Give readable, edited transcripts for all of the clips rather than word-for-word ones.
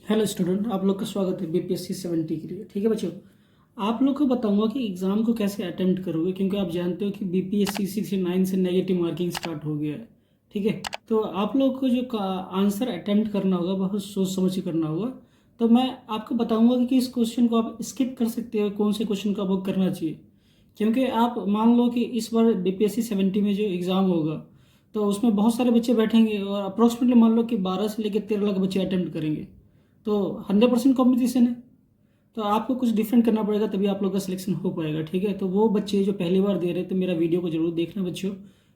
Hello student, आप लोग का स्वागत है बीपीएससी 70 के लिए। ठीक है बच्चों, आप लोग को बताऊंगा कि एग्ज़ाम को कैसे अटेम्प्ट करोगे, क्योंकि आप जानते हो कि बीपीएससी 69 से नेगेटिव मार्किंग स्टार्ट हो गया है। ठीक है, तो आप लोग को जो आंसर अटेम्प्ट करना होगा बहुत सोच समझ के करना होगा। तो मैं आपको बताऊंगा कि इस क्वेश्चन को आप स्किप कर सकते हो, कौन से क्वेश्चन को आपको करना चाहिए। क्योंकि आप मान लो कि इस बार बीपीएससी 70 में जो एग्ज़ाम होगा तो उसमें बहुत सारे बच्चे बैठेंगे और अप्रोक्सीमेटली मान लो कि 12 से लेकर 13 लाख बच्चे अटेम्प्ट करेंगे। तो 100% कॉम्पिटिशन है। तो आपको कुछ डिफरेंट करना पड़ेगा, तभी आप लोग का सिलेक्शन हो पाएगा। ठीक है, तो वो बच्चे जो पहली बार दे रहे हैं तो मेरा वीडियो को जरूर देखना बच्चों।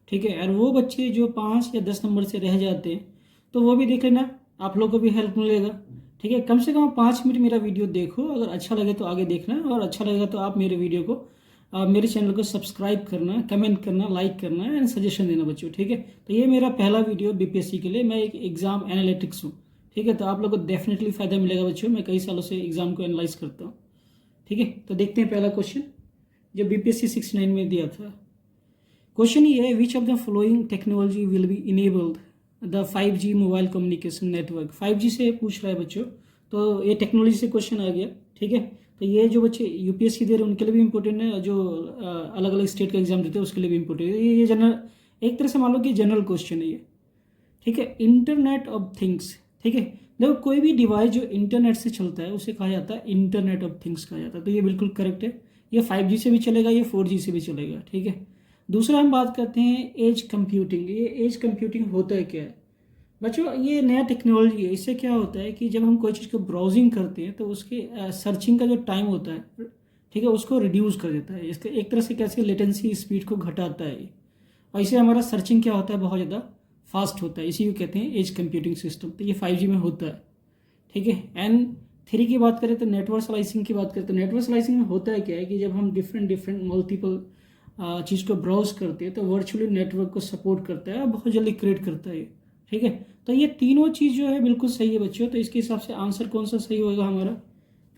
ठीक है, और वो बच्चे जो 5 या 10 नंबर से रह जाते हैं तो वो भी देख लेना, आप लोग को भी हेल्प मिलेगा। ठीक है, कम से कम 5 मिनट मेरा वीडियो देखो, अगर अच्छा लगे तो आगे देखना, और अच्छा लगेगा तो आप मेरे वीडियो को मेरे चैनल को सब्सक्राइब करना, कमेंट करना, लाइक करना एंड सजेशन देना बच्चों। ठीक है, तो ये मेरा पहला वीडियो बीपीएससी के लिए, मैं एक एग्जाम एनालिटिक्स हूँ। ठीक है, तो आप लोग को डेफिनेटली फायदा मिलेगा बच्चों, मैं कई सालों से एग्जाम को एनालाइज करता हूँ। ठीक है, तो देखते हैं पहला क्वेश्चन जो बीपीएससी 69 में दिया था। क्वेश्चन ये है, which of the following technology will be enabled the 5G mobile communication network. 5G से पूछ रहा है बच्चों, तो ये टेक्नोलॉजी से क्वेश्चन आ गया। ठीक है, तो ये जो बच्चे यूपीएससी दे रहे हैं उनके लिए भी इंपॉर्टेंट है, और जो अलग अलग स्टेट का एग्जाम देते हैं उसके लिए भी इंपॉर्टेंट है। ये जनरल, एक तरह से मान लो कि जनरल क्वेश्चन है ये। ठीक है, इंटरनेट ऑफ थिंग्स। ठीक है, देखो कोई भी डिवाइस जो इंटरनेट से चलता है उसे कहा जाता है इंटरनेट ऑफ थिंग्स कहा जाता है, तो ये बिल्कुल करेक्ट है। ये 5G से भी चलेगा, ये 4G से भी चलेगा। ठीक है, दूसरा हम बात करते हैं एज कंप्यूटिंग। ये एज कंप्यूटिंग होता है क्या है बच्चों, ये नया टेक्नोलॉजी है। इससे क्या होता है कि जब हम कोई चीज़ को ब्राउजिंग करते हैं तो उसके सर्चिंग का जो टाइम होता है, ठीक है, उसको रिड्यूस कर देता है। इसका एक तरह से कैसे लेटेंसी स्पीड को घटाता है, और इससे हमारा सर्चिंग क्या होता है, बहुत ज़्यादा फास्ट होता है। इसी को कहते हैं एज कंप्यूटिंग सिस्टम। तो ये 5G में होता है। ठीक है, N3 की बात करें तो नेटवर्क स्लाइसिंग की बात करें तो नेटवर्क स्लाइसिंग में होता है क्या है कि जब हम डिफरेंट डिफरेंट मल्टीपल चीज़ को ब्राउज करते हैं तो वर्चुअली नेटवर्क को सपोर्ट करता है और बहुत जल्दी क्रिएट करता है। ठीक है, तो ये तीनों चीज़ जो है बिल्कुल सही है बच्चों। तो इसके हिसाब से आंसर कौन सा सही होगा हमारा,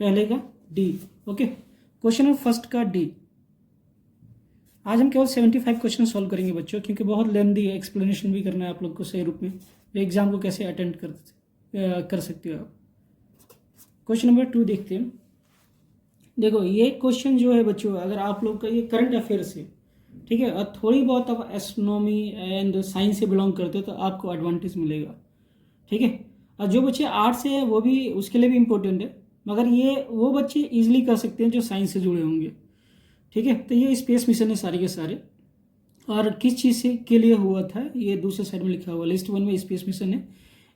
पहले का D. Okay, question number first का डी। आज हम केवल 75 क्वेश्चन सॉल्व करेंगे बच्चों, क्योंकि बहुत लेंदी है, एक्सप्लेनेशन भी करना है आप लोग को सही रूप में, एग्जाम को कैसे अटेंड कर सकते हो आप। क्वेश्चन नंबर 2 देखते हैं। देखो ये क्वेश्चन जो है बच्चों, अगर आप लोग का ये करंट अफेयर से, ठीक है, और थोड़ी बहुत आप एस्ट्रोनॉमी एंड साइंस से बिलोंग करते हो तो आपको एडवांटेज मिलेगा। ठीक है, और जो बच्चे आर्ट से है वो भी, उसके लिए भी इम्पोर्टेंट है, मगर ये वो बच्चे इजीली कर सकते हैं जो साइंस से जुड़े होंगे। ठीक है, तो ये स्पेस मिशन है सारे के सारे, और किस चीज़ से के लिए हुआ था ये दूसरे साइड में लिखा हुआ। लिस्ट 1 में स्पेस मिशन है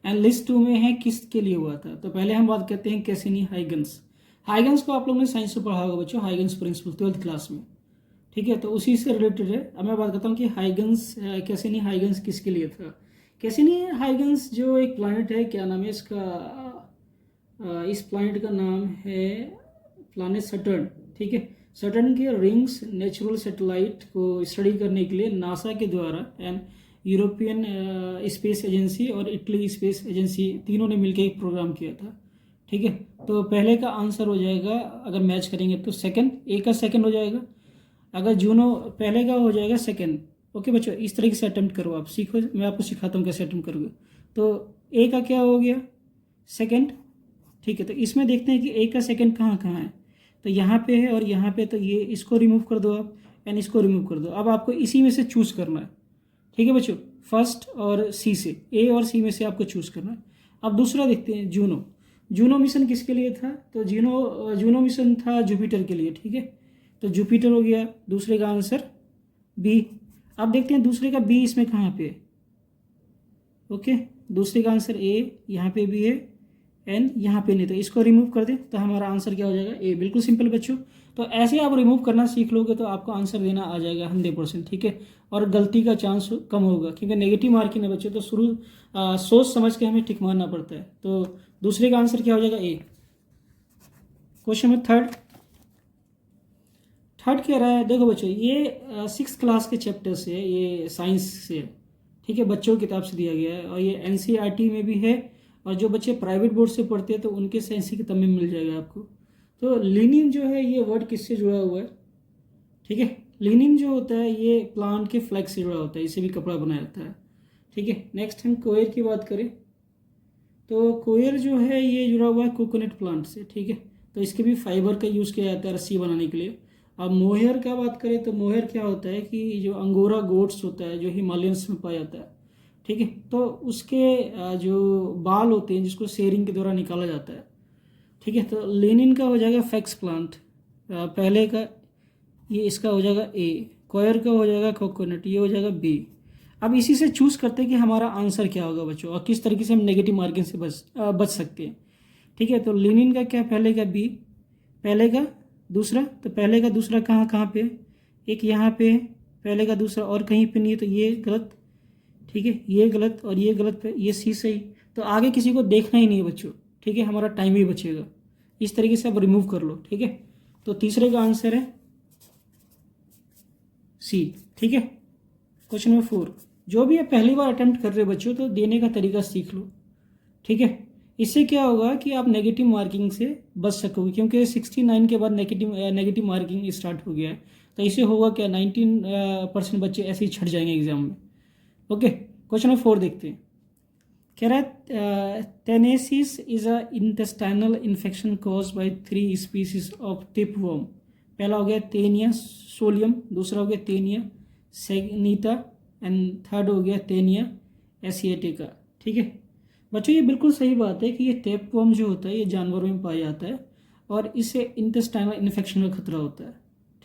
एंड लिस्ट 2 में है किस के लिए हुआ था। तो पहले हम बात करते हैं कैसिनी हाइगन्स। हाइगन्स को आप लोगों ने साइंस में पढ़ा होगा बच्चों, हाइगन्स प्रिंसिपल 12th क्लास में। ठीक है, तो उसी से रिलेटेड है। अब मैं बात करता हूँ कि हाइगन्स, कैसिनी हाइगन्स किसके लिए था। कैसिनी हाइगन्स जो एक प्लानट है, क्या नाम है इसका, इस प्लानट का नाम है प्लानट सटर्न। ठीक है, सटर्न के रिंग्स नेचुरल सैटेलाइट को स्टडी करने के लिए नासा के द्वारा एंड यूरोपियन स्पेस एजेंसी और इटली स्पेस एजेंसी तीनों ने मिलकर एक प्रोग्राम किया था। ठीक है, तो पहले का आंसर हो जाएगा, अगर मैच करेंगे तो सेकंड, ए का सेकंड हो जाएगा। अगर जूनो पहले का हो जाएगा सेकंड। ओके बच्चों, इस तरीके से अटेम्प्ट करो, आप सीखो, मैं आपको सिखाता हूँ कैसे अटेम्प्ट करोगे। तो ए का क्या हो गया, सेकंड। ठीक है, तो इसमें देखते हैं कि ए का सेकंड कहाँ कहाँ है। तो यहाँ पे है और यहाँ पे, तो ये इसको रिमूव कर दो आप एंड इसको रिमूव कर दो। अब आपको इसी में से चूज करना है। ठीक है बच्चों, फर्स्ट और सी से, ए और सी में से आपको चूज करना है। अब दूसरा देखते हैं, जूनो। जूनो मिशन किसके लिए था, तो जूनो मिशन था जुपिटर के लिए। ठीक है, तो जुपिटर हो गया दूसरे का आंसर बी। अब देखते हैं दूसरे का बी इसमें कहाँ पे है। ओके, दूसरे का आंसर ए, यहाँ पे भी है एन यहाँ पे नहीं, तो इसको रिमूव कर दे तो हमारा आंसर क्या हो जाएगा, ए। बिल्कुल सिंपल बच्चों, तो ऐसे आप रिमूव करना सीख लोगे तो आपको आंसर देना आ जाएगा 100%। ठीक है, और गलती का चांस कम होगा, क्योंकि नेगेटिव मार्किंग है बच्चों, तो सोच समझ के हमें टिक मारना पड़ता है। तो दूसरे का आंसर क्या हो जाएगा, A. Question number third. Third कह रहा है, देखो बच्चों ये 6th क्लास के चैप्टर से, ये साइंस से, ठीक है, बच्चों की किताब से दिया गया है, और ये एनसीईआरटी में भी है, और जो बच्चे प्राइवेट बोर्ड से पढ़ते हैं तो उनके साइंस की किताब में मिल जाएगा आपको। तो लिनिन जो है ये वर्ड किससे जुड़ा हुआ है, ठीक है, लिनिन जो होता है ये प्लांट के फ्लैक्स से जुड़ा होता है, इसे भी कपड़ा बनाया जाता है। ठीक है, नेक्स्ट हम कोयर की बात करें तो कोयर जो है ये जुड़ा हुआ है कोकोनट प्लांट से, ठीक है। तो इसके भी फाइबर का यूज़ किया जाता है रस्सी बनाने के लिए। अब मोहेयर का बात करें तो मोहेयर क्या होता है कि जो अंगोरा गोट्स होता है जो हिमालयंस में पाया जाता है, ठीक है, तो उसके जो बाल होते हैं जिसको शेयरिंग के द्वारा निकाला जाता है, ठीक है। तो लेनिन का हो जाएगा फैक्स प्लांट पहले का, ये इसका हो जाएगा ए। कोयर का हो जाएगा कोकोनट, ये हो जाएगा बी। अब इसी से चूज़ करते हैं कि हमारा आंसर क्या होगा बच्चों, और किस तरीके से हम नेगेटिव मार्किंग से बच सकते हैं, ठीक है। तो लेनिन का क्या, पहले का बी, पहले का दूसरा, तो पहले का दूसरा कहाँ कहाँ पे, एक यहाँ पे पहले का दूसरा और कहीं पे नहीं है, तो ये गलत, ठीक है, ये गलत और ये गलत पे, ये सी सही। तो आगे किसी को देखना ही नहीं है बच्चों, ठीक है, हमारा टाइम भी बचेगा। इस तरीके से आप रिमूव कर लो, ठीक है। तो तीसरे का आंसर है सी, ठीक है। क्वेश्चन नंबर 4, जो भी आप पहली बार अटेम्प्ट कर रहे हो बच्चों तो देने का तरीका सीख लो, ठीक है। इससे क्या होगा कि आप नेगेटिव मार्किंग से बच सकोगे, क्योंकि 69 के बाद नेगेटिव मार्किंग स्टार्ट हो गया है। तो इससे होगा क्या, 19% बच्चे ऐसे ही छट जाएंगे एग्जाम में। ओके, क्वेश्चन नंबर 4 देखते हैं। कह रहा है taeniasis is a intestinal infection cause by 3 species of tapeworm. पहला हो गया तेनिया सोलियम, दूसरा हो गया तेनिया सैगिनिटा एंड थर्ड हो गया तेनिया एशियाटिका, ठीक है। बच्चों ये बिल्कुल सही बात है कि ये टेपवर्म जो होता है ये जानवरों में पाया जाता है और इससे इंटेस्टाइनल इन्फेक्शन का खतरा होता है,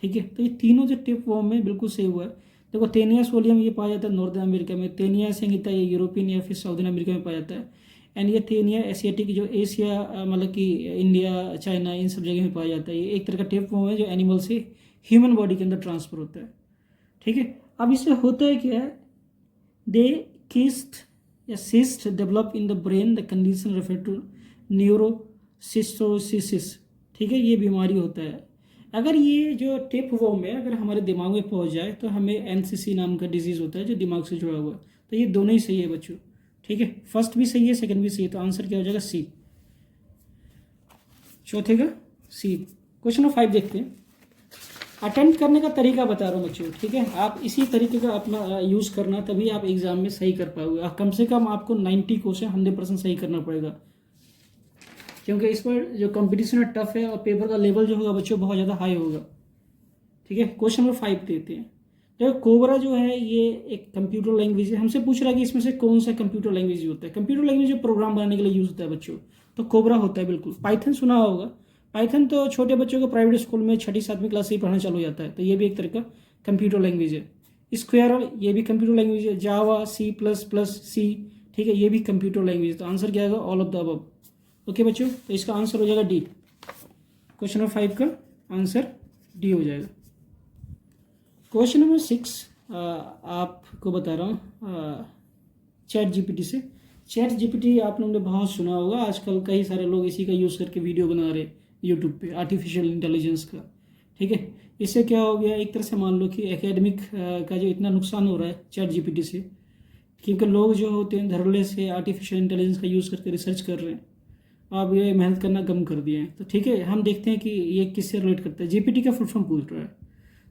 ठीक है। तो ये तीनों जो टेपवर्म है बिल्कुल सही हुआ है। देखो तेनिया सोलियम ये पाया जाता है नॉर्दर्न अमेरिका में, तेनिया सैगिनिटा ये यूरोपियन या फिर साउदर्न अमेरिका में पाया जाता है, एंड ये तेनिया एशियाटिक जो एशिया मतलब कि इंडिया चाइना इन सब जगह में पाया जाता है। ये एक तरह का टेपवर्म है जो एनिमल से ह्यूमन बॉडी के अंदर ट्रांसफर होता है, ठीक है। अब इससे होता है क्या है, दे किस्ट या cyst develop in the brain, the condition refer to neurocysticercosis, ठीक है, ये बीमारी होता है। अगर ये जो टेपवर्म है अगर हमारे दिमाग में पहुंच जाए तो हमें एनसीसी नाम का डिजीज़ होता है जो दिमाग से जुड़ा हुआ है। तो ये दोनों ही सही है बच्चों, ठीक है, फर्स्ट भी सही है सेकंड भी सही है। तो आंसर क्या हो जाएगा सी, चौथे का सी। क्वेश्चन नंबर 5 देखते हैं। अटेम्प्ट करने का तरीका बता रहा हूँ बच्चों, ठीक है, आप इसी तरीके का अपना यूज़ करना, तभी आप एग्जाम में सही कर पाओगे। कम से कम आपको 90 क्वेश्चन 100% सही करना पड़ेगा, क्योंकि इस पर जो कंपटीशन है टफ है और पेपर का लेवल जो होगा बच्चों बहुत ज़्यादा हाई होगा, ठीक है। क्वेश्चन नंबर 5 देते हैं। तो कोबरा जो है ये एक कंप्यूटर लैंग्वेज है। हमसे पूछ रहा है कि इसमें से कौन सा कंप्यूटर लैंग्वेज होता है। कंप्यूटर लैंग्वेज जो प्रोग्राम बनाने के लिए यूज़ होता है बच्चों, तो कोबरा होता है बिल्कुल। पाइथन सुना होगा, पाइथन तो छोटे बच्चों को प्राइवेट स्कूल में 6ठी-7वीं क्लास से ही पढ़ना चालू हो जाता है, तो ये भी एक तरह का कंप्यूटर लैंग्वेज है। स्क्वायरल ये भी कंप्यूटर लैंग्वेज है। जावा C++C, ठीक है, ये भी कंप्यूटर लैंग्वेज है। तो आंसर क्या आएगा, all of the above. Okay बच्चों, तो इसका आंसर हो जाएगा डी। क्वेश्चन नंबर 5 का आंसर डी हो जाएगा। क्वेश्चन नंबर 6 आपको बता रहा हूँ चैट जीपीटी से। चैट जीपीटी आप लोगों ने बहुत सुना होगा, आजकल कई सारे लोग इसी का यूज़ करके वीडियो बना रहे यूट्यूब पे, आर्टिफिशियल इंटेलिजेंस का, ठीक है। इससे क्या हो गया, एक तरह से मान लो कि एकेडमिक का जो इतना नुकसान हो रहा है चैट जीपीटी से, क्योंकि लोग जो होते हैं धड़ल्ले से आर्टिफिशियल इंटेलिजेंस का यूज़ करके रिसर्च कर रहे हैं, अब ये मेहनत करना कम कर दिए हैं। तो ठीक है, हम देखते हैं कि ये किससे रिलेट करता है। जीपीटी का फुल फॉर्म पूछ रहा है,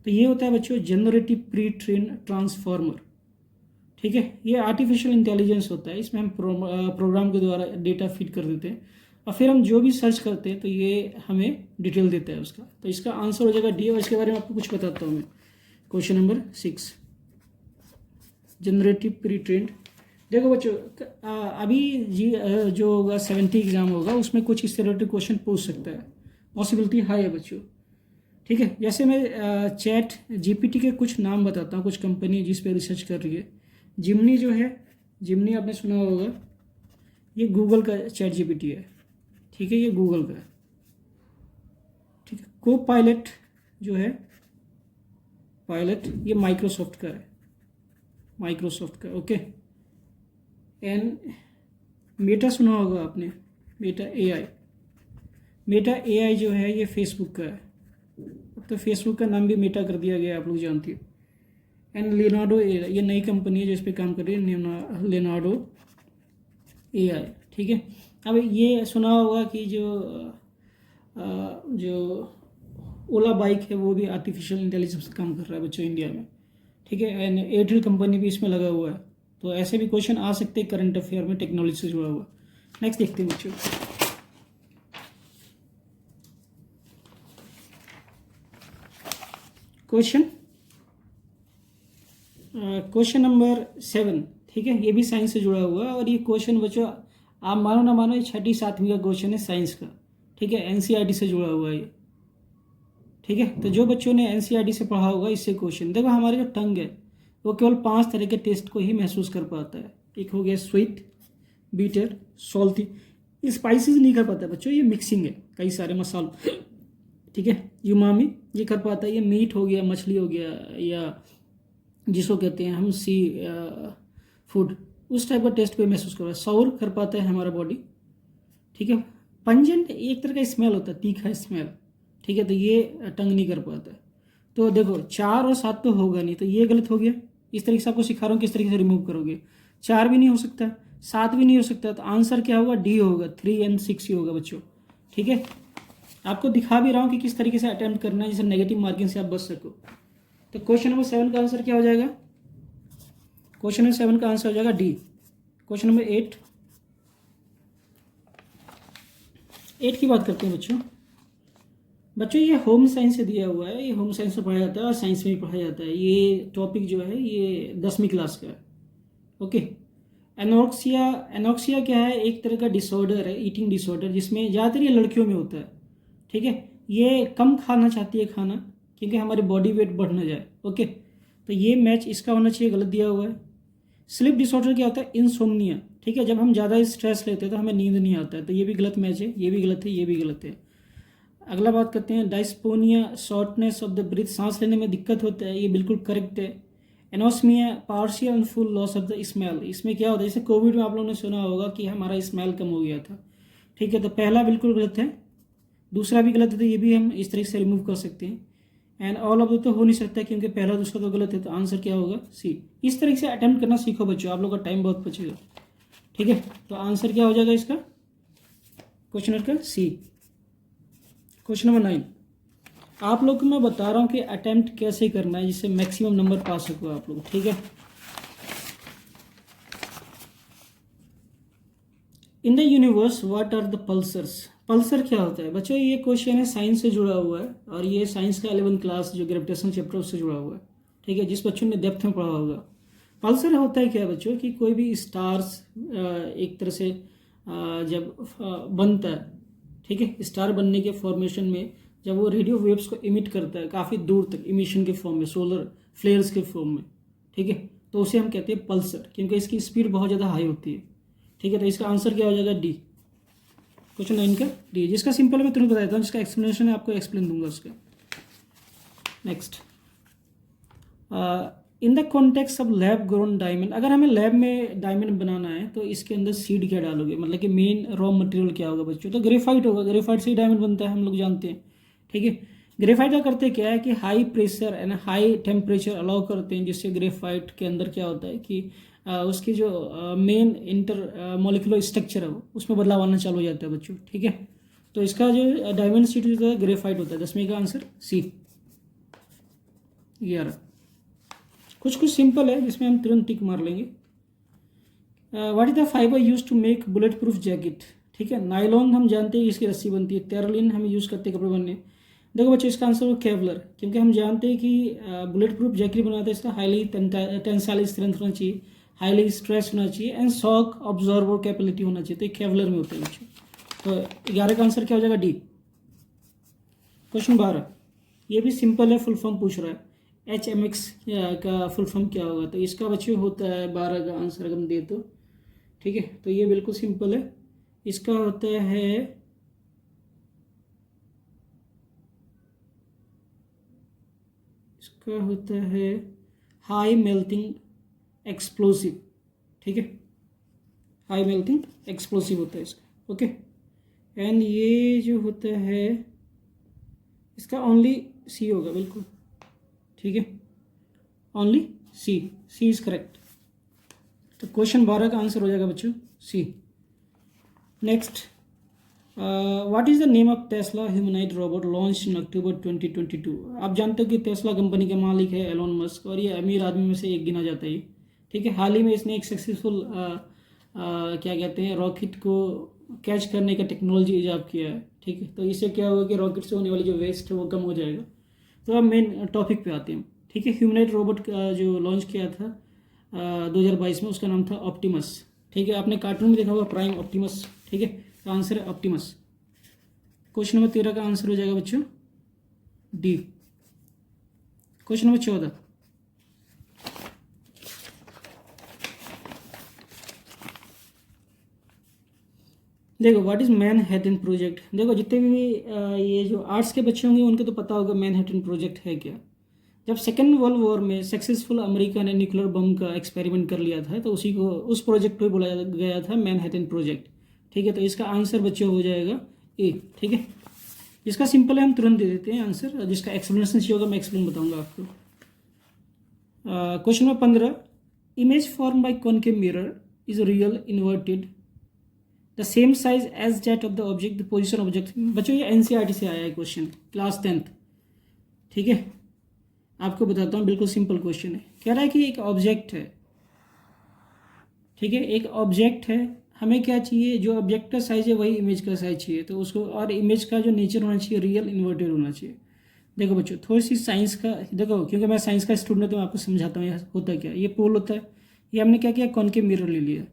तो ये होता है बच्चों जनरेटिव प्री ट्रेन ट्रांसफॉर्मर, ठीक है। ये आर्टिफिशियल इंटेलिजेंस होता है, इसमें हम प्रोग्राम के द्वारा डेटा फीड कर देते हैं और फिर हम जो भी सर्च करते हैं तो ये हमें डिटेल देता है उसका। तो इसका आंसर हो जाएगा डी, और इसके बारे में आपको कुछ बताता हूँ मैं। Question number 6 generative pre trend. देखो बच्चों अभी जो होगा 70 एग्जाम होगा उसमें कुछ इस रिलेटेड क्वेश्चन पूछ सकता है, पॉसिबिलिटी हाई है बच्चों, ठीक है। जैसे मैं चैट जीपीटी के कुछ नाम बताता हूँ, कुछ कंपनी जिस पे रिसर्च कर रही है। जिमनी जो है, जिमनी आपने सुना होगा, ये गूगल का चैट जीपीटी है, ठीक है, ये गूगल का है, ठीक है। को पायलट जो है, पायलट ये माइक्रोसॉफ्ट का है, माइक्रोसॉफ्ट का, ओके। एंड मेटा सुना होगा आपने, मेटा एआई, मेटा एआई जो है ये फेसबुक का है, तो फेसबुक का नाम भी मेटा कर दिया गया, आप लोग जानते हो। एंड लियोनार्डो एआई ये नई कंपनी है जो इस पर काम कर रही है, लियोनार्डो एआई, ठीक है। अब ये सुना होगा कि जो ओला बाइक है वो भी आर्टिफिशियल इंटेलिजेंस से काम कर रहा है बच्चों इंडिया में, ठीक है। एंड एयरटेल कंपनी भी इसमें लगा हुआ है। तो ऐसे भी क्वेश्चन आ सकते हैं करंट अफेयर में टेक्नोलॉजी से जुड़ा हुआ। नेक्स्ट देखते हैं बच्चों। क्वेश्चन नंबर 7, ठीक है, ये भी साइंस से जुड़ा हुआ है। और ये क्वेश्चन बच्चों आप मानो ना मानो ये 6ठी 7वीं का क्वेश्चन है साइंस का, ठीक है, एनसीईआरटी से जुड़ा हुआ है ये, ठीक है। तो जो बच्चों ने एनसीईआरटी से पढ़ा होगा इससे क्वेश्चन देखो। हमारे जो टंग है वो केवल 5 तरह के टेस्ट को ही महसूस कर पाता है। एक हो गया स्वीट, बीटर, सॉल्टी, स्पाइसेस नहीं कर पाता बच्चों, ये मिक्सिंग है कई सारे मसालों, ठीक है। यूमामी ये कर पाता है, ये मीट हो गया, मछली हो गया, या जिसको कहते हैं हम सी फूड, उस टाइप का टेस्ट को महसूस कर रहा है। सौर कर पाता है हमारा बॉडी, ठीक है। पंजेंट एक तरह का स्मेल होता है, तीखा स्मेल, ठीक है, तो ये टंग नहीं कर पाता है। तो देखो 4 और 7 तो होगा नहीं, तो ये गलत हो गया। इस तरीके से आपको सिखा रहा हूँ किस तरीके से रिमूव करोगे। 4 भी नहीं हो सकता, 7 भी नहीं हो सकता, तो आंसर क्या होगा, डी होगा, 3 and 6 ही होगा बच्चों, ठीक है। आपको दिखा भी रहा हूँ कि किस तरीके से अटेम्प्ट करना है जिससे नेगेटिव मार्किंग से आप बच सको। तो क्वेश्चन नंबर 7 का आंसर क्या हो जाएगा, क्वेश्चन नंबर 7 का आंसर हो जाएगा डी। क्वेश्चन नंबर 8 की बात करते हैं बच्चों ये होम साइंस से दिया हुआ है, ये होम साइंस में पढ़ाया जाता है और साइंस में भी पढ़ाया जाता है। ये टॉपिक जो है ये 10वीं क्लास का है, ओके। एनोक्सिया क्या है, एक तरह का डिसऑर्डर है, ईटिंग डिसऑर्डर, जिसमें ज़्यादातर ये लड़कियों में होता है, ठीक है। ये कम खाना चाहती है खाना, क्योंकि हमारी बॉडी वेट बढ़ ना जाए, ओके। तो ये मैच इसका होना चाहिए, गलत दिया हुआ है। स्लीप डिसऑर्डर क्या होता है, इंसोम्निया, ठीक है, जब हम ज़्यादा स्ट्रेस लेते हैं तो हमें नींद नहीं आता है, तो ये भी गलत मैच है, ये भी गलत है, ये भी गलत है। अगला बात करते हैं डायस्पोनिया, शॉर्टनेस ऑफ द ब्रीथ, सांस लेने में दिक्कत होता है, ये बिल्कुल करेक्ट है। Anosmia, partial and full loss of the smell, इसमें क्या होता है, जैसे कोविड में आप लोगों ने सुना होगा कि हमारा स्मेल कम हो गया था, ठीक है, तो पहला बिल्कुल गलत है, दूसरा भी गलत है, तो ये भी हम इस तरीके से रिमूव कर सकते हैं। एंड ऑल ऑफ द तो हो नहीं सकता क्योंकि पहला दूसरा तो गलत है, तो आंसर क्या होगा, सी। इस तरीके से अटेम्प्ट करना सीखो बच्चों, आप लोग का टाइम बहुत बचेगा, ठीक है। तो आंसर क्या हो जाएगा इसका, क्वेश्चन नंबर का सी। क्वेश्चन नंबर 9, आप लोग को मैं बता रहा हूँ कि अटेम्प्ट कैसे करना है जिससे मैक्सिमम नंबर पा सको आप लोग, ठीक है। In the universe what are the pulsars, pulsar क्या होता है बच्चों, ये क्वेश्चन है साइंस से जुड़ा हुआ है, और ये साइंस का 11th क्लास जो ग्रेविटेशन चैप्टर उससे जुड़ा हुआ है, ठीक है, जिस बच्चों ने डेप्थ में पढ़ा होगा। पल्सर होता है क्या बच्चों, कि कोई भी स्टार्स एक तरह से जब बनता है, ठीक है, स्टार बनने के फॉर्मेशन में जब वो रेडियो वेव्स को इमिट करता है काफ़ी दूर तक, इमिशन के फॉर्म में, सोलर फ्लेयर्स के फॉर्म में, ठीक है, तो उसे हम कहते हैं पल्सर, क्योंकि इसकी स्पीड बहुत ज़्यादा हाई होती है, ठीक है। तो इसका आंसर क्या हो जाएगा, डी। क्वेश्चन 9 का डी, जिसका सिंपल मैं तुम्हें बता देता हूँ, जिसका एक्सप्लेनेशन है आपको एक्सप्लेन दूंगा उसका। Next, in the context of lab grown diamond, अगर हमें लैब में डायमंड बनाना है तो इसके अंदर सीड क्या डालोगे, मतलब कि मेन रॉ मटेरियल क्या होगा बच्चों, तो ग्रेफाइट होगा, ग्रेफाइट से ही डायमंड बनता है, हम लोग जानते हैं, ठीक है। ग्रेफाइट का करते क्या है कि high pressure and high temperature allow करते हैं, जिससे ग्रेफाइट के अंदर क्या होता है कि उसकी जो मेन इंटर मॉलिक्यूलर स्ट्रक्चर है उसमें बदलाव आना चालू हो जाता है बच्चों, ठीक है। तो इसका जो डायमंड सीड होता है ग्रेफाइट होता है, 10वीं का आंसर सी। 11, कुछ सिंपल है जिसमें हम तुरंत टिक मार लेंगे। What is the fibre use to make bullet proof jacket, ठीक है। नायलॉन हम जानते हैं इसकी रस्सी बनती है, टेरलिन हम यूज़ करते हैं कपड़े बनने। देखो बच्चों इसका आंसर हो केवलर, क्योंकि हम जानते हैं कि बुलेट प्रूफ जैकेट बनाते हैं इसका हाईली टेंसाइल स्ट्रेंथ होना चाहिए, हाईली स्ट्रेस होना चाहिए, एंड शॉक ऑब्जॉर्वर कैपेबिलिटी होना चाहिए, तो ये केवलर में होते हैं बच्चों। तो 11 का आंसर क्या हो जाएगा, डी। क्वेश्चन 12, ये भी सिंपल है, फुल फॉर्म पूछ रहा है, HMX का फुल फॉर्म क्या होगा, तो इसका बच्चों होता है 12 का आंसर अगर हम दे तो, ठीक है। तो ये बिल्कुल सिंपल है, इसका होता है हाई मेल्टिंग एक्सप्लोसिव, ठीक है, हाई मेल्टिंग एक्सप्लोसिव होता है इसका, ओके। एंड ये जो होता है इसका ओनली सी होगा बिल्कुल, ठीक है, only C, C is correct. तो क्वेश्चन 12 का आंसर हो जाएगा बच्चों C. Next, what is the name of Tesla humanoid robot launch in October 2022। आप जानते हो कि टेस्ला कंपनी के मालिक है एलोन मस्क, और ये अमीर आदमी में से एक गिना जाता है, ठीक है। हाल ही में इसने एक सक्सेसफुल क्या कहते हैं, रॉकेट को कैच करने का टेक्नोलॉजी ईजाद किया है। ठीक है, तो इससे क्या होगा कि रॉकेट से होने वाली जो वेस्ट है वो कम हो जाएगा। तो अब मेन टॉपिक पे आते हैं। ठीक है, ह्यूमनॉइड रोबोट का जो लॉन्च किया था 2022 में, उसका नाम था ऑप्टिमस। ठीक है, आपने कार्टून में देखा होगा प्राइम ऑप्टिमस। ठीक है, तो आंसर है ऑप्टिमस। क्वेश्चन नंबर 13 का आंसर हो जाएगा बच्चों डी। क्वेश्चन नंबर 14, देखो व्हाट इज मैनहट्टन प्रोजेक्ट। देखो जितने भी ये जो आर्ट्स के बच्चे होंगे उनको तो पता होगा मैनहट्टन प्रोजेक्ट है क्या। जब सेकेंड वर्ल्ड वॉर में सक्सेसफुल अमेरिका ने न्यूक्लियर बम का एक्सपेरिमेंट कर लिया था, तो उसी को उस प्रोजेक्ट को बोला गया था मैनहट्टन प्रोजेक्ट। ठीक है, तो इसका आंसर बच्चों हो जाएगा ए। ठीक है, इसका सिंपल है, हम तुरंत दे देते हैं आंसर। जिसका एक्सप्लेनेशन चाहिए होगा मैं एक्सप्लेन बताऊंगा आपको। Question number 15, image form by concave mirror is real inverted the same size as that of the object the position object. बच्चों ये एनसीईआरटी से आया है क्वेश्चन, क्लास 10th। ठीक है, आपको बताता हूँ, बिल्कुल सिंपल क्वेश्चन है। कह रहा है कि एक ऑब्जेक्ट है। ठीक है, एक ऑब्जेक्ट है, हमें क्या चाहिए, जो ऑब्जेक्ट का साइज है वही इमेज का साइज चाहिए। तो उसको, और इमेज का जो नेचर होना चाहिए रियल इन्वर्टेड होना चाहिए। देखो बच्चों थोड़ी सी साइंस का देखो, क्योंकि मैं साइंस का स्टूडेंट हूं तो मैं आपको समझाता हूँ यह होता क्या। ये पोल होता है, ये हमने क्या किया, कॉनकेव मिरर ले लिया।